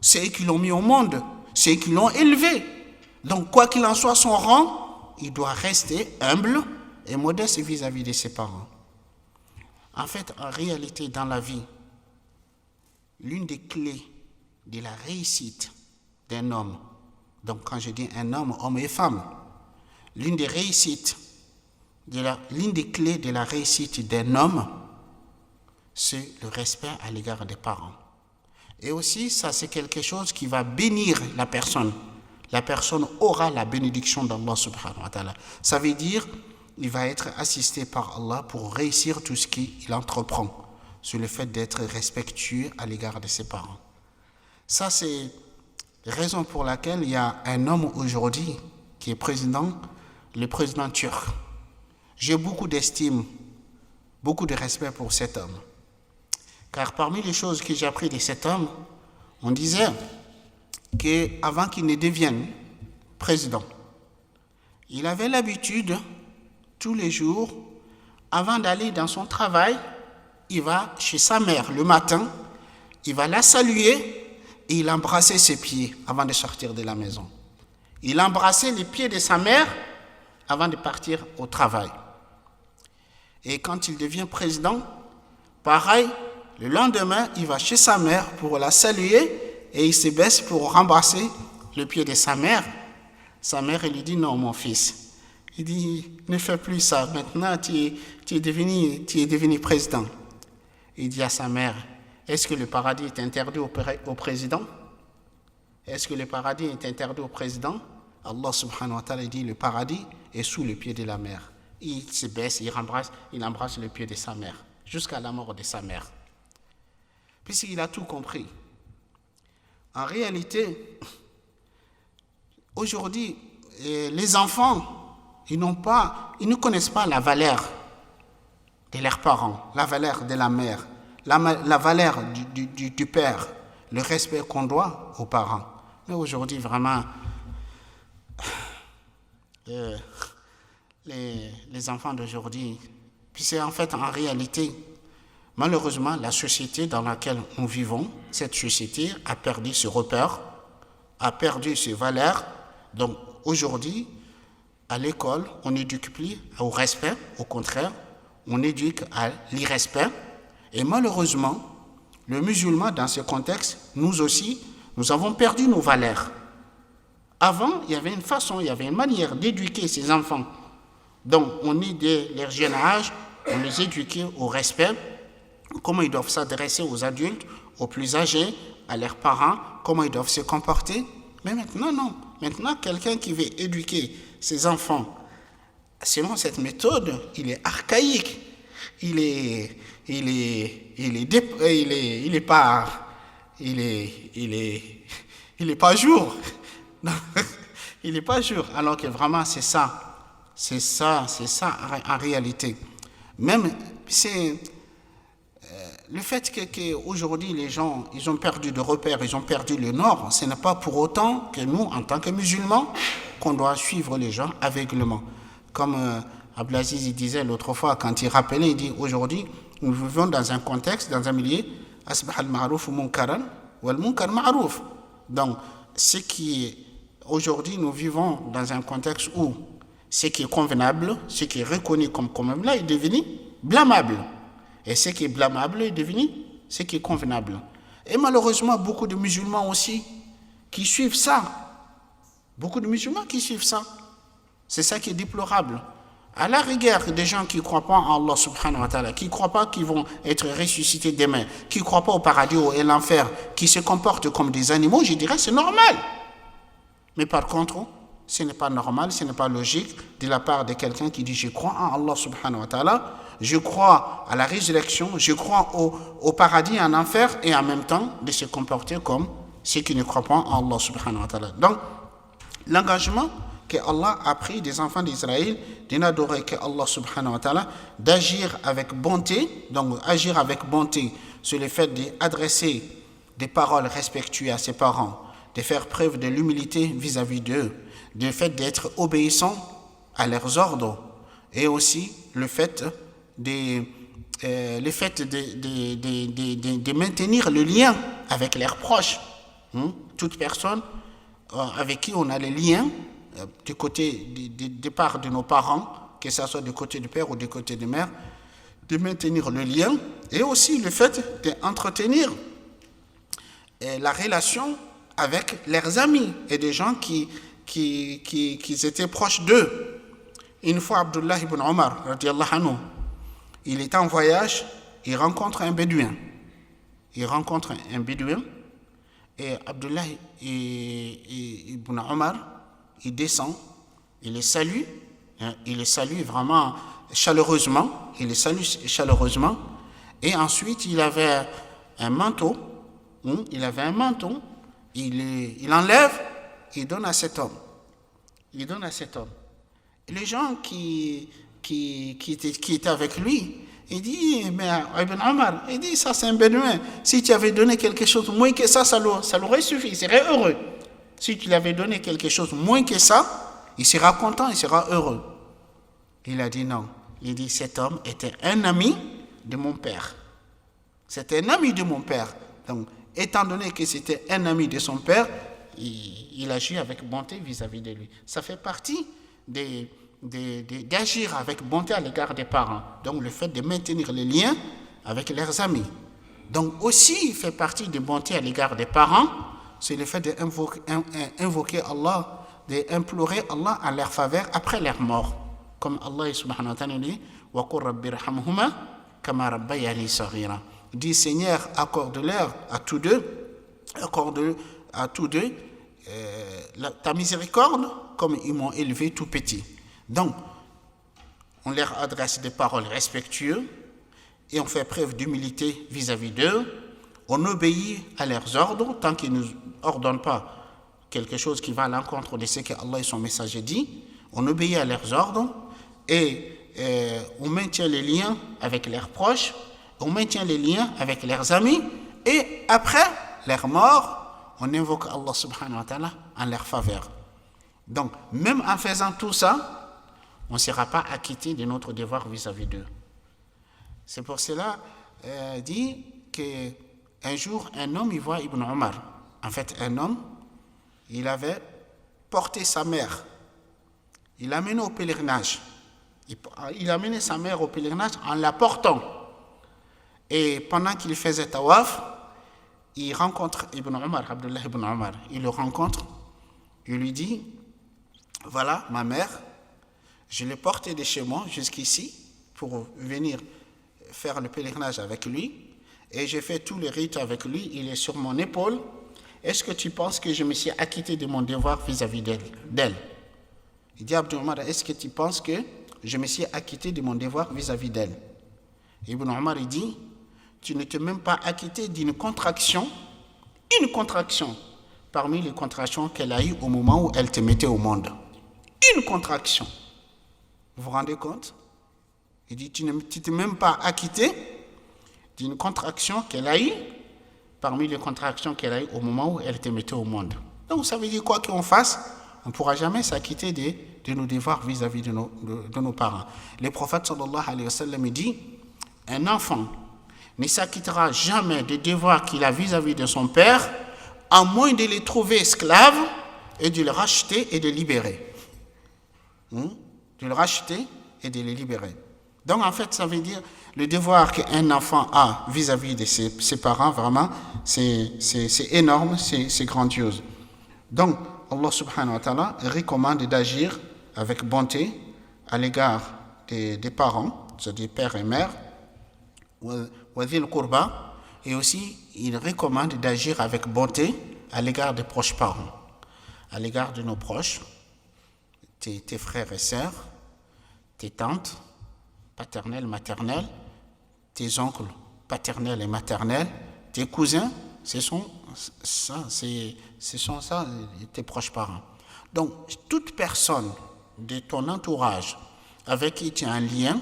C'est eux qui l'ont mis au monde, c'est eux qui l'ont élevé. Donc, quoi qu'il en soit, son rang, il doit rester humble et modeste vis-à-vis de ses parents. En fait, en réalité, dans la vie, l'une des clés de la réussite d'un homme, donc quand je dis un homme, homme et femme, l'une des clés de la réussite d'un homme, c'est le respect à l'égard des parents. Et aussi, ça c'est quelque chose qui va bénir la personne. La personne aura la bénédiction d'Allah subhanahu wa ta'ala. Ça veut dire, il va être assisté par Allah pour réussir tout ce qu'il entreprend, sur le fait d'être respectueux à l'égard de ses parents. Ça, c'est la raison pour laquelle il y a un homme aujourd'hui qui est le président turc. J'ai beaucoup d'estime, beaucoup de respect pour cet homme. Car parmi les choses que j'ai appris de cet homme, on disait qu'avant qu'il ne devienne président, il avait l'habitude, tous les jours, avant d'aller dans son travail, il va chez sa mère le matin, il va la saluer et il embrassait ses pieds avant de sortir de la maison. Il embrassait les pieds de sa mère avant de partir au travail. Et quand il devient président, pareil, le lendemain, il va chez sa mère pour la saluer et il se baisse pour embrasser le pied de sa mère. Sa mère, elle lui dit, non, mon fils. Il dit, ne fais plus ça. Maintenant, tu es devenu président. Il dit à sa mère, est-ce que le paradis est interdit au président? Est-ce que le paradis est interdit au président? Allah subhanahu wa ta'ala dit, le paradis est sous le pied de la mère. Il se baisse, il embrasse le pied de sa mère, jusqu'à la mort de sa mère. Puisqu'il a tout compris. En réalité, aujourd'hui, les enfants, ils ne connaissent pas la valeur de leurs parents, la valeur de la mère, la valeur du père, le respect qu'on doit aux parents. Mais aujourd'hui, vraiment, les enfants d'aujourd'hui, puis c'est en fait, en réalité, malheureusement, la société dans laquelle nous vivons, cette société a perdu ses repères, a perdu ses valeurs. Donc aujourd'hui, à l'école, on n'éduque plus au respect, au contraire, on éduque à l'irrespect. Et malheureusement, le musulman, dans ce contexte, nous aussi, nous avons perdu nos valeurs. Avant, il y avait une façon, il y avait une manière d'éduquer ces enfants. Donc, on est dès leur jeune âge, on les éduquait au respect, comment ils doivent s'adresser aux adultes, aux plus âgés, à leurs parents, comment ils doivent se comporter. Mais maintenant, non. Maintenant, quelqu'un qui veut éduquer ses enfants selon cette méthode, il est archaïque. Il est pas jour. Il n'est pas jour. Alors que vraiment, c'est ça en réalité. Même, c'est le fait qu'aujourd'hui, les gens, ils ont perdu de repères, ils ont perdu le nord, ce n'est pas pour autant que nous, en tant que musulmans, qu'on doit suivre les gens aveuglément. Comme Abdelaziz il disait l'autre fois, quand il rappelait, il dit, aujourd'hui, nous vivons dans un contexte, dans un milieu, asbah al-ma'rouf munkaran wal munkar ma'rouf. Donc, aujourd'hui, nous vivons dans un contexte où ce qui est convenable, ce qui est reconnu comme convenable est devenu blâmable. Et ce qui est blâmable est devenu ce qui est convenable. Et malheureusement, beaucoup de musulmans aussi qui suivent ça. Beaucoup de musulmans qui suivent ça. C'est ça qui est déplorable. À la rigueur des gens qui ne croient pas en Allah subhanahu wa ta'ala, qui ne croient pas qu'ils vont être ressuscités demain, qui ne croient pas au paradis et l'enfer, qui se comportent comme des animaux, je dirais c'est normal. Mais par contre, ce n'est pas normal, ce n'est pas logique de la part de quelqu'un qui dit je crois en Allah subhanahu wa ta'ala, je crois à la résurrection, je crois au paradis et en enfer, et en même temps de se comporter comme ceux qui ne croient pas en Allah subhanahu wa ta'ala. Donc, l'engagement que Allah a pris des enfants d'Israël de n'adorer que Allah subhanahu wa ta'ala, d'agir avec bonté, donc agir avec bonté sur le fait d'adresser des paroles respectueuses à ses parents, de faire preuve de l'humilité vis-à-vis d'eux, le fait d'être obéissant à leurs ordres, et aussi le fait de maintenir le lien avec leurs proches. Toute personne avec qui on a les liens du côté de part de nos parents, que ce soit du côté du père ou du côté de mère, de maintenir le lien, et aussi le fait d'entretenir la relation avec leurs amis et des gens qui étaient proches d'eux. Une fois, Abdullah ibn Omar, radiallahu anhu, il est en voyage, il rencontre un bédouin. Et Abdullah ibn Omar, il descend, il les salue vraiment chaleureusement, et ensuite il avait un manteau, il enlève, il donne à cet homme. Les gens qui étaient avec lui, il dit, mais Ibn Omar, il dit, ça c'est un bédouin, si tu avais donné quelque chose moins que ça l'aurait suffi, il serait heureux. Si tu lui avais donné quelque chose moins que ça, il sera content, il sera heureux. Il a dit non. Il dit, cet homme était un ami de mon père. Donc, étant donné que c'était un ami de son père, il agit avec bonté vis-à-vis de lui. Ça fait partie d'agir avec bonté à l'égard des parents. Donc, le fait de maintenir les liens avec leurs amis. Donc, aussi, il fait partie de bonté à l'égard des parents, c'est le fait d'invoquer Allah, d'implorer Allah en leur faveur après leur mort. Comme Allah subhanahu wa ta'ala dit, wa qur rabbi irhamhuma kama rabbayani saghira. Dit Seigneur, accorde-leur à tous deux ta miséricorde comme ils m'ont élevé tout petit. Donc, on leur adresse des paroles respectueuses et on fait preuve d'humilité vis-à-vis d'eux. On obéit à leurs ordres tant qu'ils ne nous ordonnent pas quelque chose qui va à l'encontre de ce que Allah et son messager dit. On obéit à leurs ordres et on maintient les liens avec leurs proches, on maintient les liens avec leurs amis, et après leur mort, on invoque Allah subhanahu wa ta'ala en leur faveur. Donc, même en faisant tout ça, on ne sera pas acquitté de notre devoir vis-à-vis d'eux. C'est pour cela dit qu'un jour, un homme, il voit Ibn Omar. En fait, un homme, il avait porté sa mère. Il l'a amené au pèlerinage. Il a amené sa mère au pèlerinage en la portant. Et pendant qu'il faisait tawaf, il rencontre Ibn Omar, Abdullah ibn Omar. Il le rencontre, il lui dit, voilà ma mère, je l'ai portée de chez moi jusqu'ici pour venir faire le pèlerinage avec lui, et j'ai fait tous les rites avec lui, il est sur mon épaule. Est-ce que tu penses que je me suis acquitté de mon devoir vis-à-vis d'elle? Il dit à Ibn Omar, est-ce que tu penses que je me suis acquitté de mon devoir vis-à-vis d'elle? Ibn Omar, il dit, tu ne t'es même pas acquitté d'une contraction, une contraction, parmi les contractions qu'elle a eues au moment où elle te mettait au monde. Une contraction. Vous vous rendez compte? Il dit, tu ne t'es même pas acquitté d'une contraction qu'elle a eue, parmi les contractions qu'elle a eues au moment où elle te mettait au monde. Donc ça veut dire quoi qu'on fasse, on ne pourra jamais s'acquitter de nos devoirs vis-à-vis de nos parents. Le prophète sallallahu alayhi wa sallam dit, un enfant ne s'acquittera jamais des devoirs qu'il a vis-à-vis de son père, à moins de les trouver esclaves et de les racheter et de les libérer. De les racheter et de les libérer. Donc en fait, ça veut dire le devoir qu'un enfant a vis-à-vis de ses parents, vraiment, c'est énorme, c'est grandiose. Donc, Allah subhanahu wa ta'ala recommande d'agir avec bonté à l'égard des parents, c'est-à-dire père et mère, et aussi il recommande d'agir avec bonté à l'égard des proches parents, à l'égard de nos proches. tes frères et sœurs, tes tantes, paternelles, maternelles, tes oncles, paternels et maternels, tes cousins, ce sont ça tes proches parents. Donc, toute personne de ton entourage avec qui tu as un lien,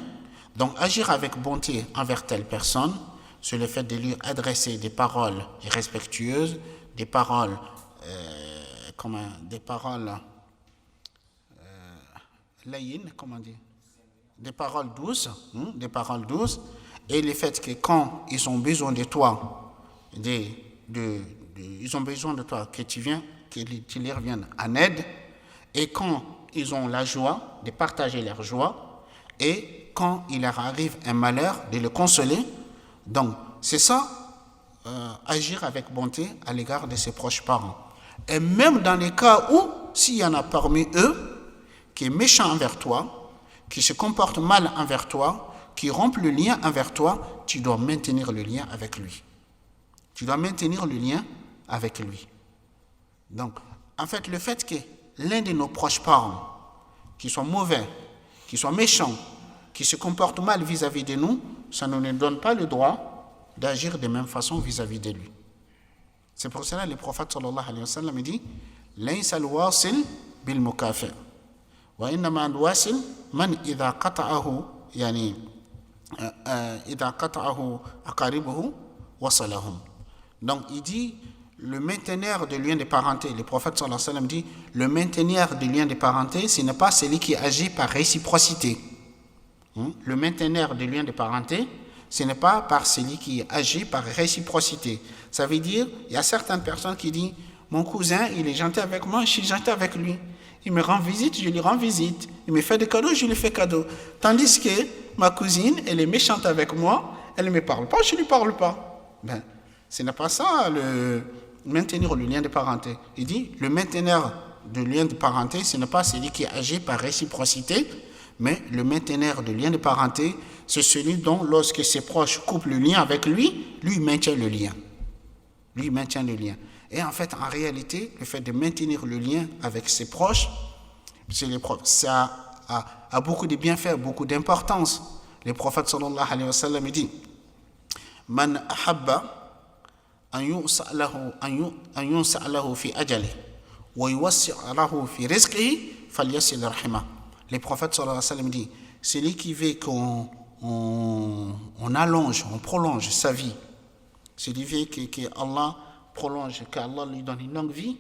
donc agir avec bonté envers telle personne, c'est le fait de lui adresser des paroles respectueuses, des paroles, layines, comment dire, des paroles douces, et le fait que quand ils ont besoin de toi, ils ont besoin de toi, que tu leur viennes en aide, et quand ils ont la joie, de partager leur joie, et quand il leur arrive un malheur, de le consoler. Donc, c'est ça, agir avec bonté à l'égard de ses proches parents. Et même dans les cas où, s'il y en a parmi eux qui est méchant envers toi, qui se comporte mal envers toi, qui rompt le lien envers toi, tu dois maintenir le lien avec lui. Donc, en fait, le fait que l'un de nos proches parents, qui sont mauvais, qui sont méchants, qui se comportent mal vis-à-vis de nous, ça ne nous donne pas le droit d'agir de même façon vis-à-vis de lui. C'est pour cela que le prophète sallallahu alayhi wa sallam dit « Laysa al-wasil bil-mukafi' wa innama al-wasil man idha qata'ahu aqaribuhu wasalahum » Donc il dit le maintenir de liens de parenté, le prophète sallallahu alayhi wa sallam dit le maintenir de liens de parenté, ce n'est pas celui qui agit par réciprocité. Le maintenir de liens de parenté, ce n'est pas par celui qui agit par réciprocité. Ça veut dire, il y a certaines personnes qui disent mon cousin, il est gentil avec moi, je suis gentil avec lui. Il me rend visite, je lui rends visite. Il me fait des cadeaux, je lui fais cadeau. Tandis que ma cousine, elle est méchante avec moi, elle ne me parle pas, je ne lui parle pas. Ben, ce n'est pas ça, le maintenir le lien de parenté. Il dit, le maintenir de lien de parenté, ce n'est pas celui qui agit par réciprocité, mais le maintenir de lien de parenté, c'est celui dont, lorsque ses proches coupent le lien avec lui, lui maintient le lien. Et en fait, en réalité, le fait de maintenir le lien avec ses proches, ça a beaucoup de bienfaits, beaucoup d'importance. Le prophète sallallahu alayhi wa sallam dit Man ahabba an yunsa'lahu fi ajali wa yuwassi'a lahu fi rizqihi falyasil rahimah. Le prophète sallallahu alayhi wa sallam dit celui qui veut qu'on allonge, on prolonge sa vie, celui qui veut que Allah prolonge, qu'Allah lui donne une longue vie,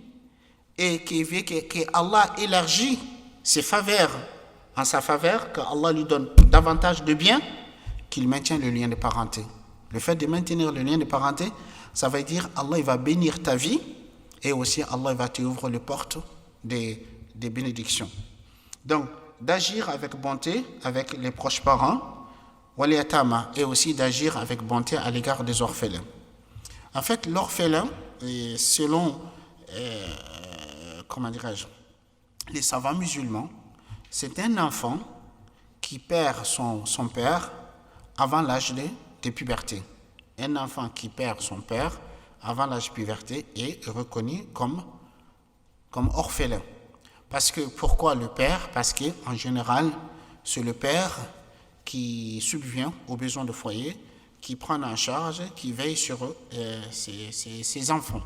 et qui veut que Allah élargit ses faveurs en sa faveur, qu'Allah lui donne davantage de bien, qu'il maintient le lien de parenté. Le fait de maintenir le lien de parenté, ça veut dire Allah il va bénir ta vie, et aussi Allah il va t'ouvrir les portes des bénédictions. Donc, d'agir avec bonté avec les proches parents, et aussi d'agir avec bonté à l'égard des orphelins. En fait, l'orphelin, selon les savants musulmans, c'est un enfant qui perd son père avant l'âge de puberté. Un enfant qui perd son père avant l'âge de puberté est reconnu comme orphelin. Pourquoi le père? Parce qu'en général, c'est le père qui subvient aux besoins de foyer, qui prend en charge, qui veille sur ses enfants.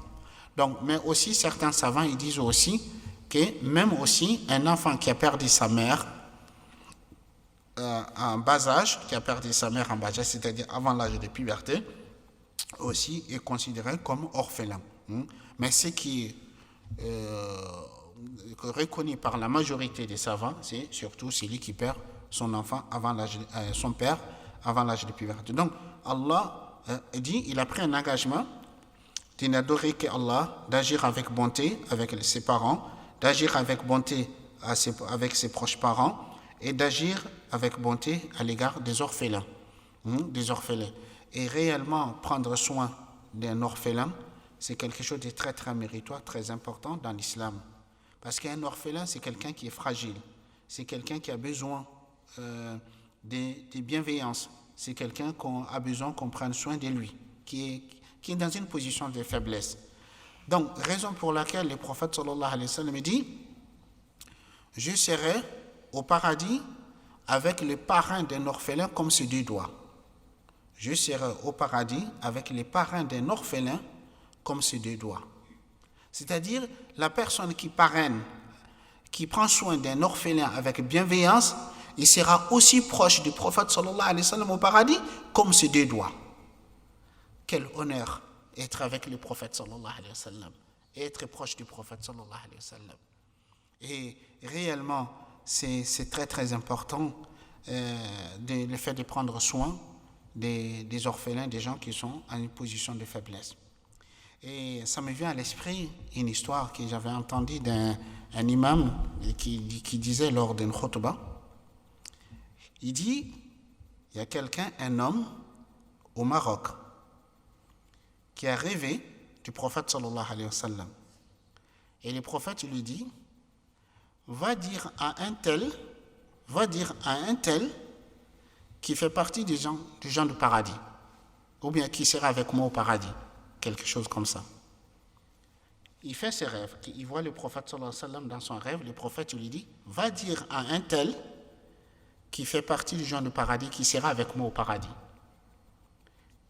Donc, mais aussi, certains savants ils disent aussi que même aussi un enfant qui a perdu sa mère en bas âge, c'est-à-dire avant l'âge de puberté, aussi est considéré comme orphelin. Mais ce qui est reconnu par la majorité des savants, c'est surtout celui qui perd son enfant son père avant l'âge de puberté. Donc, Allah dit, il a pris un engagement de n'adorer qu'Allah, d'agir avec bonté avec ses parents, d'agir avec bonté avec ses proches parents et d'agir avec bonté à l'égard des orphelins. Et réellement, prendre soin d'un orphelin, c'est quelque chose de très très méritoire, très important dans l'islam. Parce qu'un orphelin, c'est quelqu'un qui est fragile, c'est quelqu'un qui a besoin de bienveillance, c'est quelqu'un qu'on a besoin qu'on prenne soin de lui, qui est dans une position de faiblesse. Donc, raison pour laquelle le prophète sallallahu alayhi wa sallam dit Je serai au paradis avec les parrains d'un orphelin comme ses 2 doigts. Je serai au paradis avec les parrains d'un orphelin comme ses 2 doigts. C'est-à-dire, la personne qui parraine, qui prend soin d'un orphelin avec bienveillance, il sera aussi proche du prophète sallallahu alayhi wa sallam au paradis comme ses 2 doigts. Quel honneur être avec le prophète sallallahu alayhi wa sallam et être proche du prophète sallallahu alayhi wa sallam. Et réellement, c'est très très important le fait de prendre soin des orphelins, des gens qui sont en une position de faiblesse. Et ça me vient à l'esprit une histoire que j'avais entendue d'un imam qui disait lors d'une khutbah. Il dit, il y a quelqu'un, un homme au Maroc, qui a rêvé du prophète sallallahu alayhi wa sallam. Et le prophète lui dit, va dire à un tel qui fait partie des gens du paradis, ou bien qui sera avec moi au paradis, quelque chose comme ça. Il fait ses rêves, il voit le prophète sallallahu alayhi wa sallam dans son rêve, le prophète lui dit, va dire à un tel qui fait partie du genre du paradis, qui sera avec moi au paradis.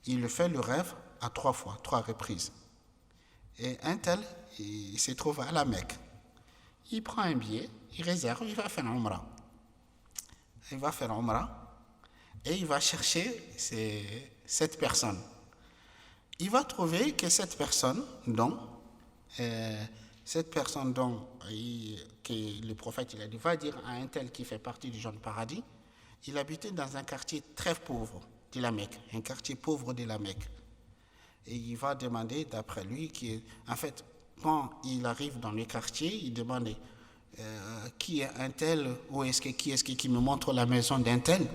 Il fait le rêve à 3 fois, 3 reprises. Et un tel, il se trouve à la Mecque. Il prend un billet, il réserve, il va faire Umrah. Il va faire Umrah et il va chercher cette personne. Il va trouver que cette personne dont que le prophète il a dit, va dire à un tel qui fait partie du genre du paradis, il habitait dans un quartier très pauvre de la Mecque, un quartier pauvre de la Mecque. Et il va demander, d'après lui, en fait, quand il arrive dans le quartier, il demande qui est un tel, qui est-ce qui me montre la maison d'un tel.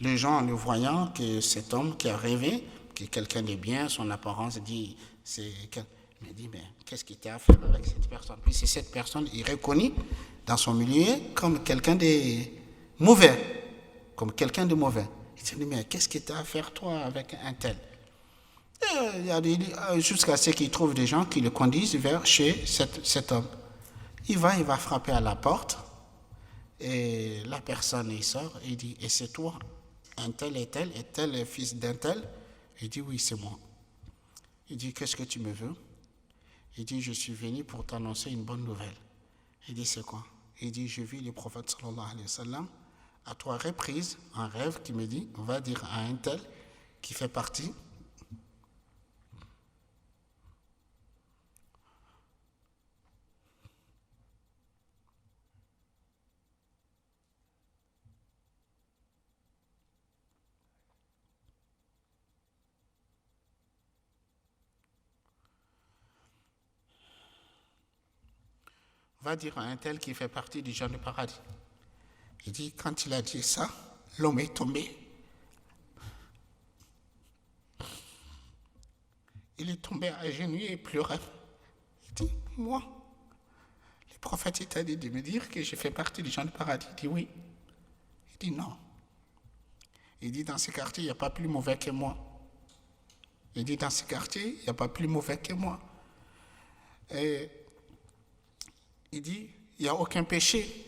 Les gens, en le voyant, que cet homme qui a rêvé, que quelqu'un de bien, son apparence dit, il dit, mais qu'est-ce qui t'a à faire avec cette personne? Puis c'est cette personne, il reconnaît dans son milieu comme quelqu'un de mauvais, Il dit, mais qu'est-ce qui t'a à faire toi avec un tel? Jusqu'à ce qu'il trouve des gens qui le conduisent vers chez cet homme. Il va frapper à la porte et la personne il sort et il dit, et c'est toi, un tel et tel fils d'un tel? Il dit, oui, c'est moi. Il dit, qu'est-ce que tu me veux? Il dit, je suis venu pour t'annoncer une bonne nouvelle. Il dit, c'est quoi? Il dit, je vis le prophète sallallahu alayhi wa sallam à 3 reprises en rêve qui me dit, va dire à un tel qui fait partie du genre du paradis. Il dit, quand il a dit ça, l'homme est tombé. Il est tombé à genoux et pleurait. Il dit, moi, le prophète t'a dit de me dire que je fais partie du genre du paradis. Il dit, oui. Il dit, non. Il dit, dans ce quartier, il n'y a pas plus mauvais que moi. Il dit, dans ce quartier, il n'y a pas plus mauvais que moi. Et il dit, il n'y a aucun péché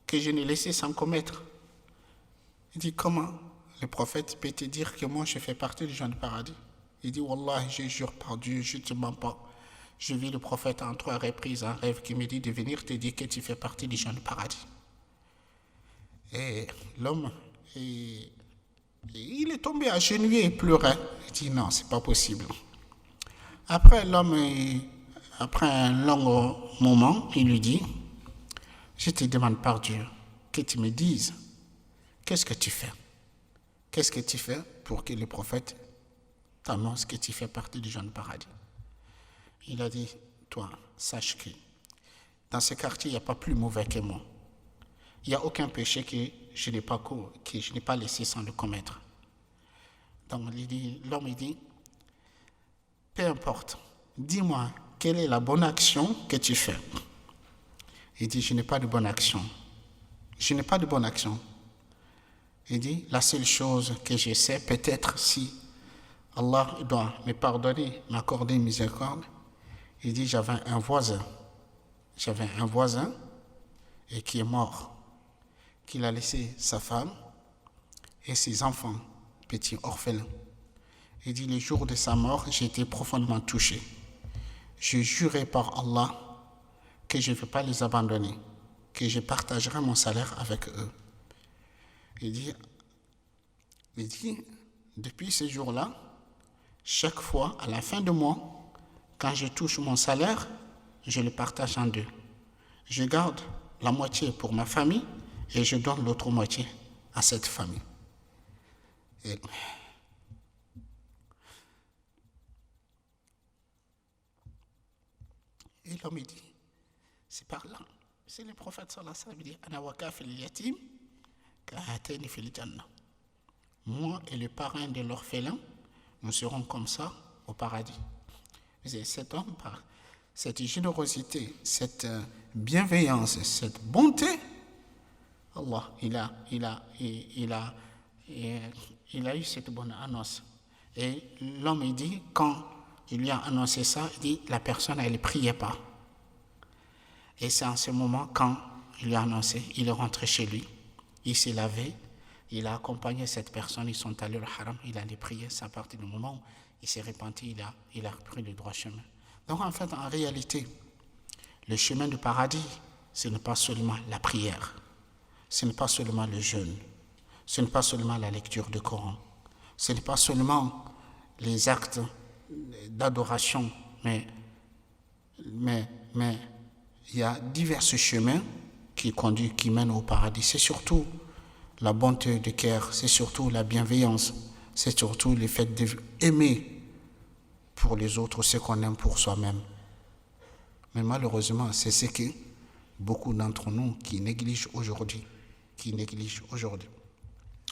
que je n'ai laissé sans commettre. Il dit, comment le prophète peut te dire que moi je fais partie du genre du paradis? Il dit, Wallah, je jure par Dieu, je ne te mens pas. Je vis le prophète en 3 reprises en rêve qui me dit de venir te dire que tu fais partie du genre du paradis. Et l'homme, il est tombé à genoux et pleurait. Il dit, non, c'est pas possible. Après, l'homme, après un long moment, il lui dit, je te demande par Dieu que tu me dises, qu'est-ce que tu fais? Qu'est-ce que tu fais pour que le prophète t'annonce que tu fais partie du genre du paradis? Il a dit, toi, sache que dans ce quartier, il n'y a pas plus mauvais que moi. Il n'y a aucun péché que je n'ai pas laissé sans le commettre. Donc l'homme dit, peu importe, dis-moi, quelle est la bonne action que tu fais? Il dit, je n'ai pas de bonne action. Je n'ai pas de bonne action. Il dit, la seule chose que je sais, peut-être si Allah doit me pardonner, m'accorder miséricorde. Il dit, j'avais un voisin et qui est mort, qu'il a laissé sa femme et ses enfants, petits orphelins. Il dit, le jour de sa mort, j'ai été profondément touché. Je jurais par Allah que je ne vais pas les abandonner, que je partagerai mon salaire avec eux. Il dit, depuis ce jour-là, chaque fois, à la fin du mois, quand je touche mon salaire, je le partage en deux. Je garde la moitié pour ma famille et je donne l'autre moitié à cette famille. Et l'homme dit, c'est par là. C'est le prophète sallallahu alayhi wa sallam, il dit, Ana wa kafil yatim ka'atayni fil jannah. Moi et le parrain de l'orphelin, nous serons comme ça au paradis. Cet homme, par cette générosité, cette bienveillance, cette bonté, Allah, il a eu cette bonne annonce. Et l'homme, il dit, quand il lui a annoncé ça, il dit, la personne, elle ne priait pas. Et c'est en ce moment, quand il lui a annoncé, il est rentré chez lui, il s'est lavé, il a accompagné cette personne, ils sont allés au haram, il allait prier, c'est à partir du moment où il s'est repenti, il a repris le droit chemin. Donc en fait, en réalité, le chemin du paradis, ce n'est pas seulement la prière, ce n'est pas seulement le jeûne, ce n'est pas seulement la lecture du Coran, ce n'est pas seulement les actes d'adoration, mais il y a divers chemins qui mènent au paradis. C'est surtout la bonté de cœur, c'est surtout la bienveillance, c'est surtout le fait d'aimer pour les autres ce qu'on aime pour soi-même. Mais malheureusement, c'est ce que beaucoup d'entre nous qui négligent aujourd'hui.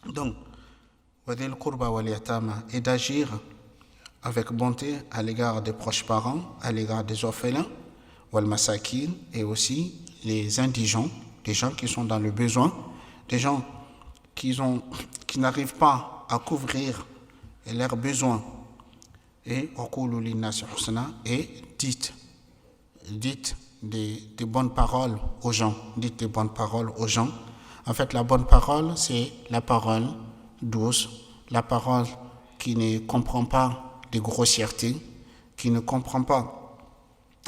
Donc, wadil qurba wal yatama, et d'agir avec bonté à l'égard des proches parents, à l'égard des orphelins, wal masakin, et aussi les indigents, les gens qui sont dans le besoin, des gens qui n'arrivent pas à couvrir leurs besoins. Et dites des bonnes paroles aux gens. Dites des bonnes paroles aux gens. En fait, la bonne parole, c'est la parole douce, la parole qui ne comprend pas des grossièretés, qui ne comprend pas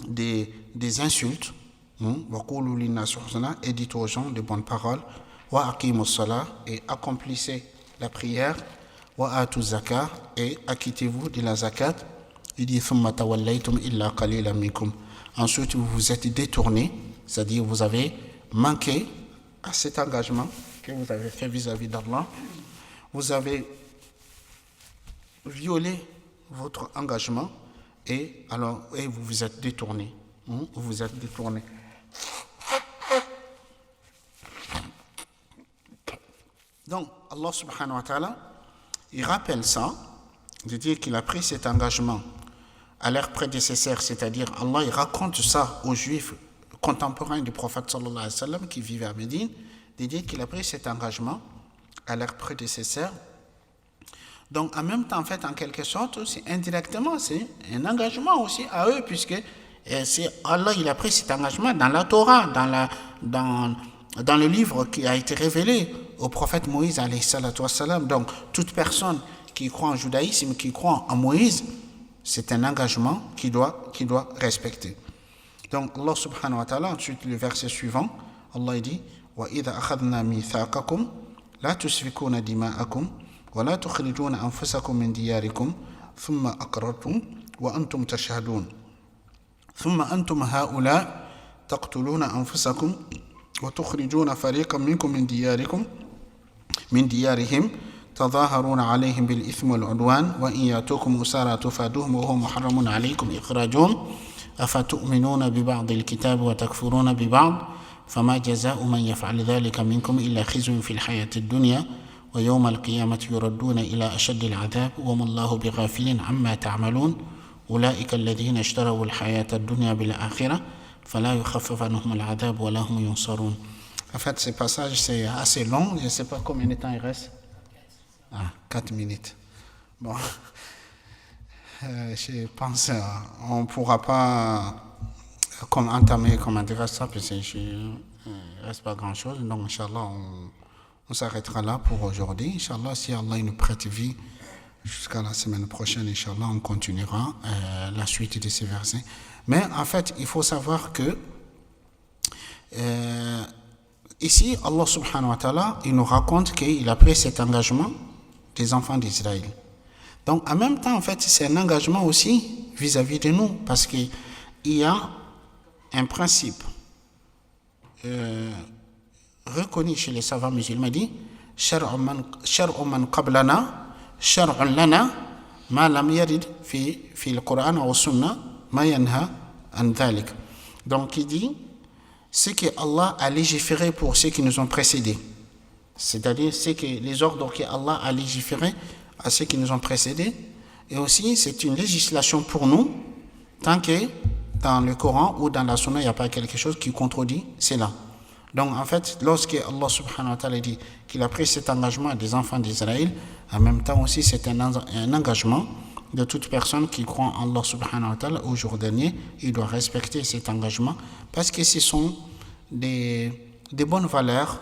des insultes. Et dites aux gens de bonnes paroles. Et accomplissez la prière. Et acquittez-vous de la zakat. Il dit ensuite vous vous êtes détourné, c'est-à-dire vous avez manqué à cet engagement que vous avez fait vis-à-vis d'Allah. Vous avez violé votre engagement et vous vous êtes détourné. Vous vous êtes détourné. Donc, Allah subhanahu wa ta'ala, il rappelle ça, de dire qu'il a pris cet engagement à leurs prédécesseurs, c'est-à-dire Allah, il raconte ça aux Juifs contemporains du prophète sallallahu alayhi wa sallam qui vivaient à Médine, de dire qu'il a pris cet engagement à leurs prédécesseurs. Donc, en même temps, en fait, en quelque sorte, c'est indirectement, c'est un engagement aussi à eux, puisque Allah, il a pris cet engagement dans la Torah, dans le livre qui a été révélé au prophète Moïse alayhi salatu wassalam. Donc toute personne qui croit en judaïsme, qui croit en Moïse, c'est un engagement qu'il doit respecter. Donc Allah subhanahu wa ta'ala, ensuite le verset suivant, Allah dit wa idha akhadna mithaqakum la tusfikuna dima'akum wa la tukhrijuna anfusakum min diyarikum thumma aqrartum wa antum tashhadun thumma antum haula taqtuluna anfusakum وتخرجون فريقا منكم من ديارهم تظاهرون عليهم بالإثم والعدوان وإن يأتوكم أسارى تفادوهم وهو محرم عليكم إخراجهم أفتؤمنون ببعض الكتاب وتكفرون ببعض فما جزاء من يفعل ذلك منكم إلا خزي في الحياة الدنيا ويوم القيامة يردون إلى أشد العذاب وما الله بغافل عما تعملون أولئك الذين اشتروا الحياة الدنيا بالآخرة فلا يخفف عنهم العذاب ولا هم ينصرون. En fait, ce passage, c'est assez long. Je ne sais pas combien de temps il reste. 4 minutes. Bon, je pense on ne pourra pas entamer, comment dire ça, parce que reste pas grand-chose. Donc, Inch'Allah, on s'arrêtera là pour aujourd'hui. Inch'Allah, si Allah nous prête vie, jusqu'à la semaine prochaine, Inch'Allah, on continuera la suite de ces versets. Mais en fait, il faut savoir que ici, Allah subhanahu wa ta'ala, il nous raconte qu'il a pris cet engagement des enfants d'Israël. Donc, en même temps, en fait, c'est un engagement aussi vis-à-vis de nous, parce qu'il y a un principe reconnu chez les savants musulmans, dit « Shar'u man qablana, shar'un lana, ma lam yarid fi al-Qur'an wa sunna, ma yanha an dhalik » Donc, il dit ce que Allah a légiféré pour ceux qui nous ont précédés. C'est-à-dire les ordres que Allah a légiférés à ceux qui nous ont précédés. Et aussi, c'est une législation pour nous, tant que dans le Coran ou dans la Sunna, il n'y a pas quelque chose qui contredit cela. Donc, en fait, lorsque Allah subhanahu wa ta'ala dit qu'il a pris cet engagement des enfants d'Israël, en même temps aussi, c'est un engagement de toute personne qui croit en Allah subhanahu wa ta'ala au jour dernier. Il doit respecter cet engagement parce que ce sont des bonnes valeurs,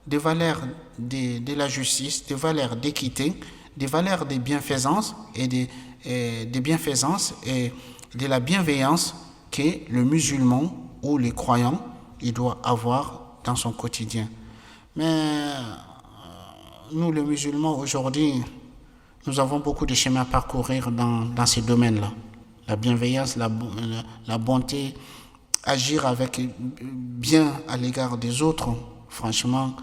des valeurs de la justice, des valeurs d'équité, des valeurs de bienfaisance et de la bienveillance que le musulman ou le croyant il doit avoir dans son quotidien. Mais nous, les musulmans, aujourd'hui, nous avons beaucoup de chemins à parcourir dans ces domaines-là. La bienveillance, la bonté, agir avec bien à l'égard des autres. Franchement,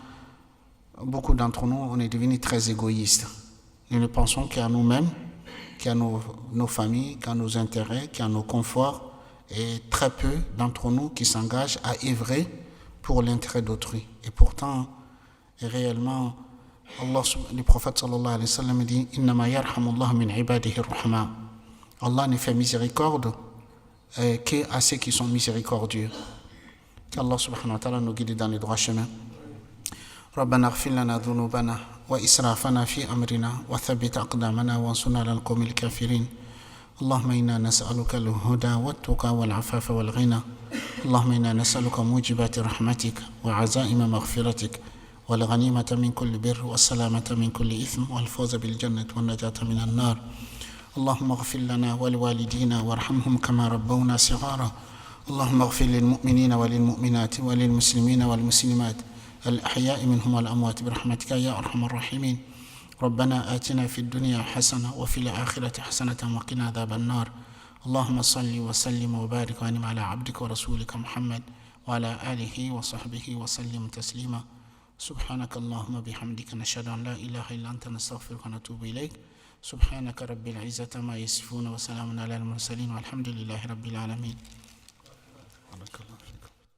beaucoup d'entre nous, on est devenus très égoïstes. Nous ne pensons qu'à nous-mêmes, qu'à nos familles, qu'à nos intérêts, qu'à nos conforts, et très peu d'entre nous qui s'engagent à œuvrer pour l'intérêt d'autrui. Et pourtant, réellement, le prophète sallallahu alayhi wa sallam dit « Innama yarhamullah min ibadihi rahma » Allah ne fait miséricorde qu'à ceux qui sont miséricordieux. Qu'Allah subhanahu wa ta'ala nous guide dans le droit chemin. ربنا اغفر لنا ذنوبنا وإسرافنا في أمرنا وثبت أقدامنا وانصرنا على القوم الكافرين اللهم إنا نسألك الهدى والتقى والعفاف والغنى اللهم إنا نسألك موجبات رحمتك وعزائم مغفرتك والغنيمة من كل بر والسلامة من كل إثم والفوز بالجنة والنجاة من النار اللهم اغفر لنا ولوالدينا وارحمهم كما ربونا صغارا اللهم اغفر للمؤمنين وللمؤمنات وللمسلمين والمسلمات الأحياء منهم والأموات برحمتك يا أرحم الراحمين ربنا آتنا في الدنيا حسنة وفي الآخرة حسنة وقنا عذاب النار اللهم صل وسلم وبارك وانعم على عبدك ورسولك محمد وعلى آله وصحبه وسلم تسليما سبحانك اللهم بحمدك نشهد أن لا إله إلا أنت نستغفرك ونتوب إليك سبحانك رب العزة ما يصفون وسلام على المرسلين والحمد لله رب العالمين.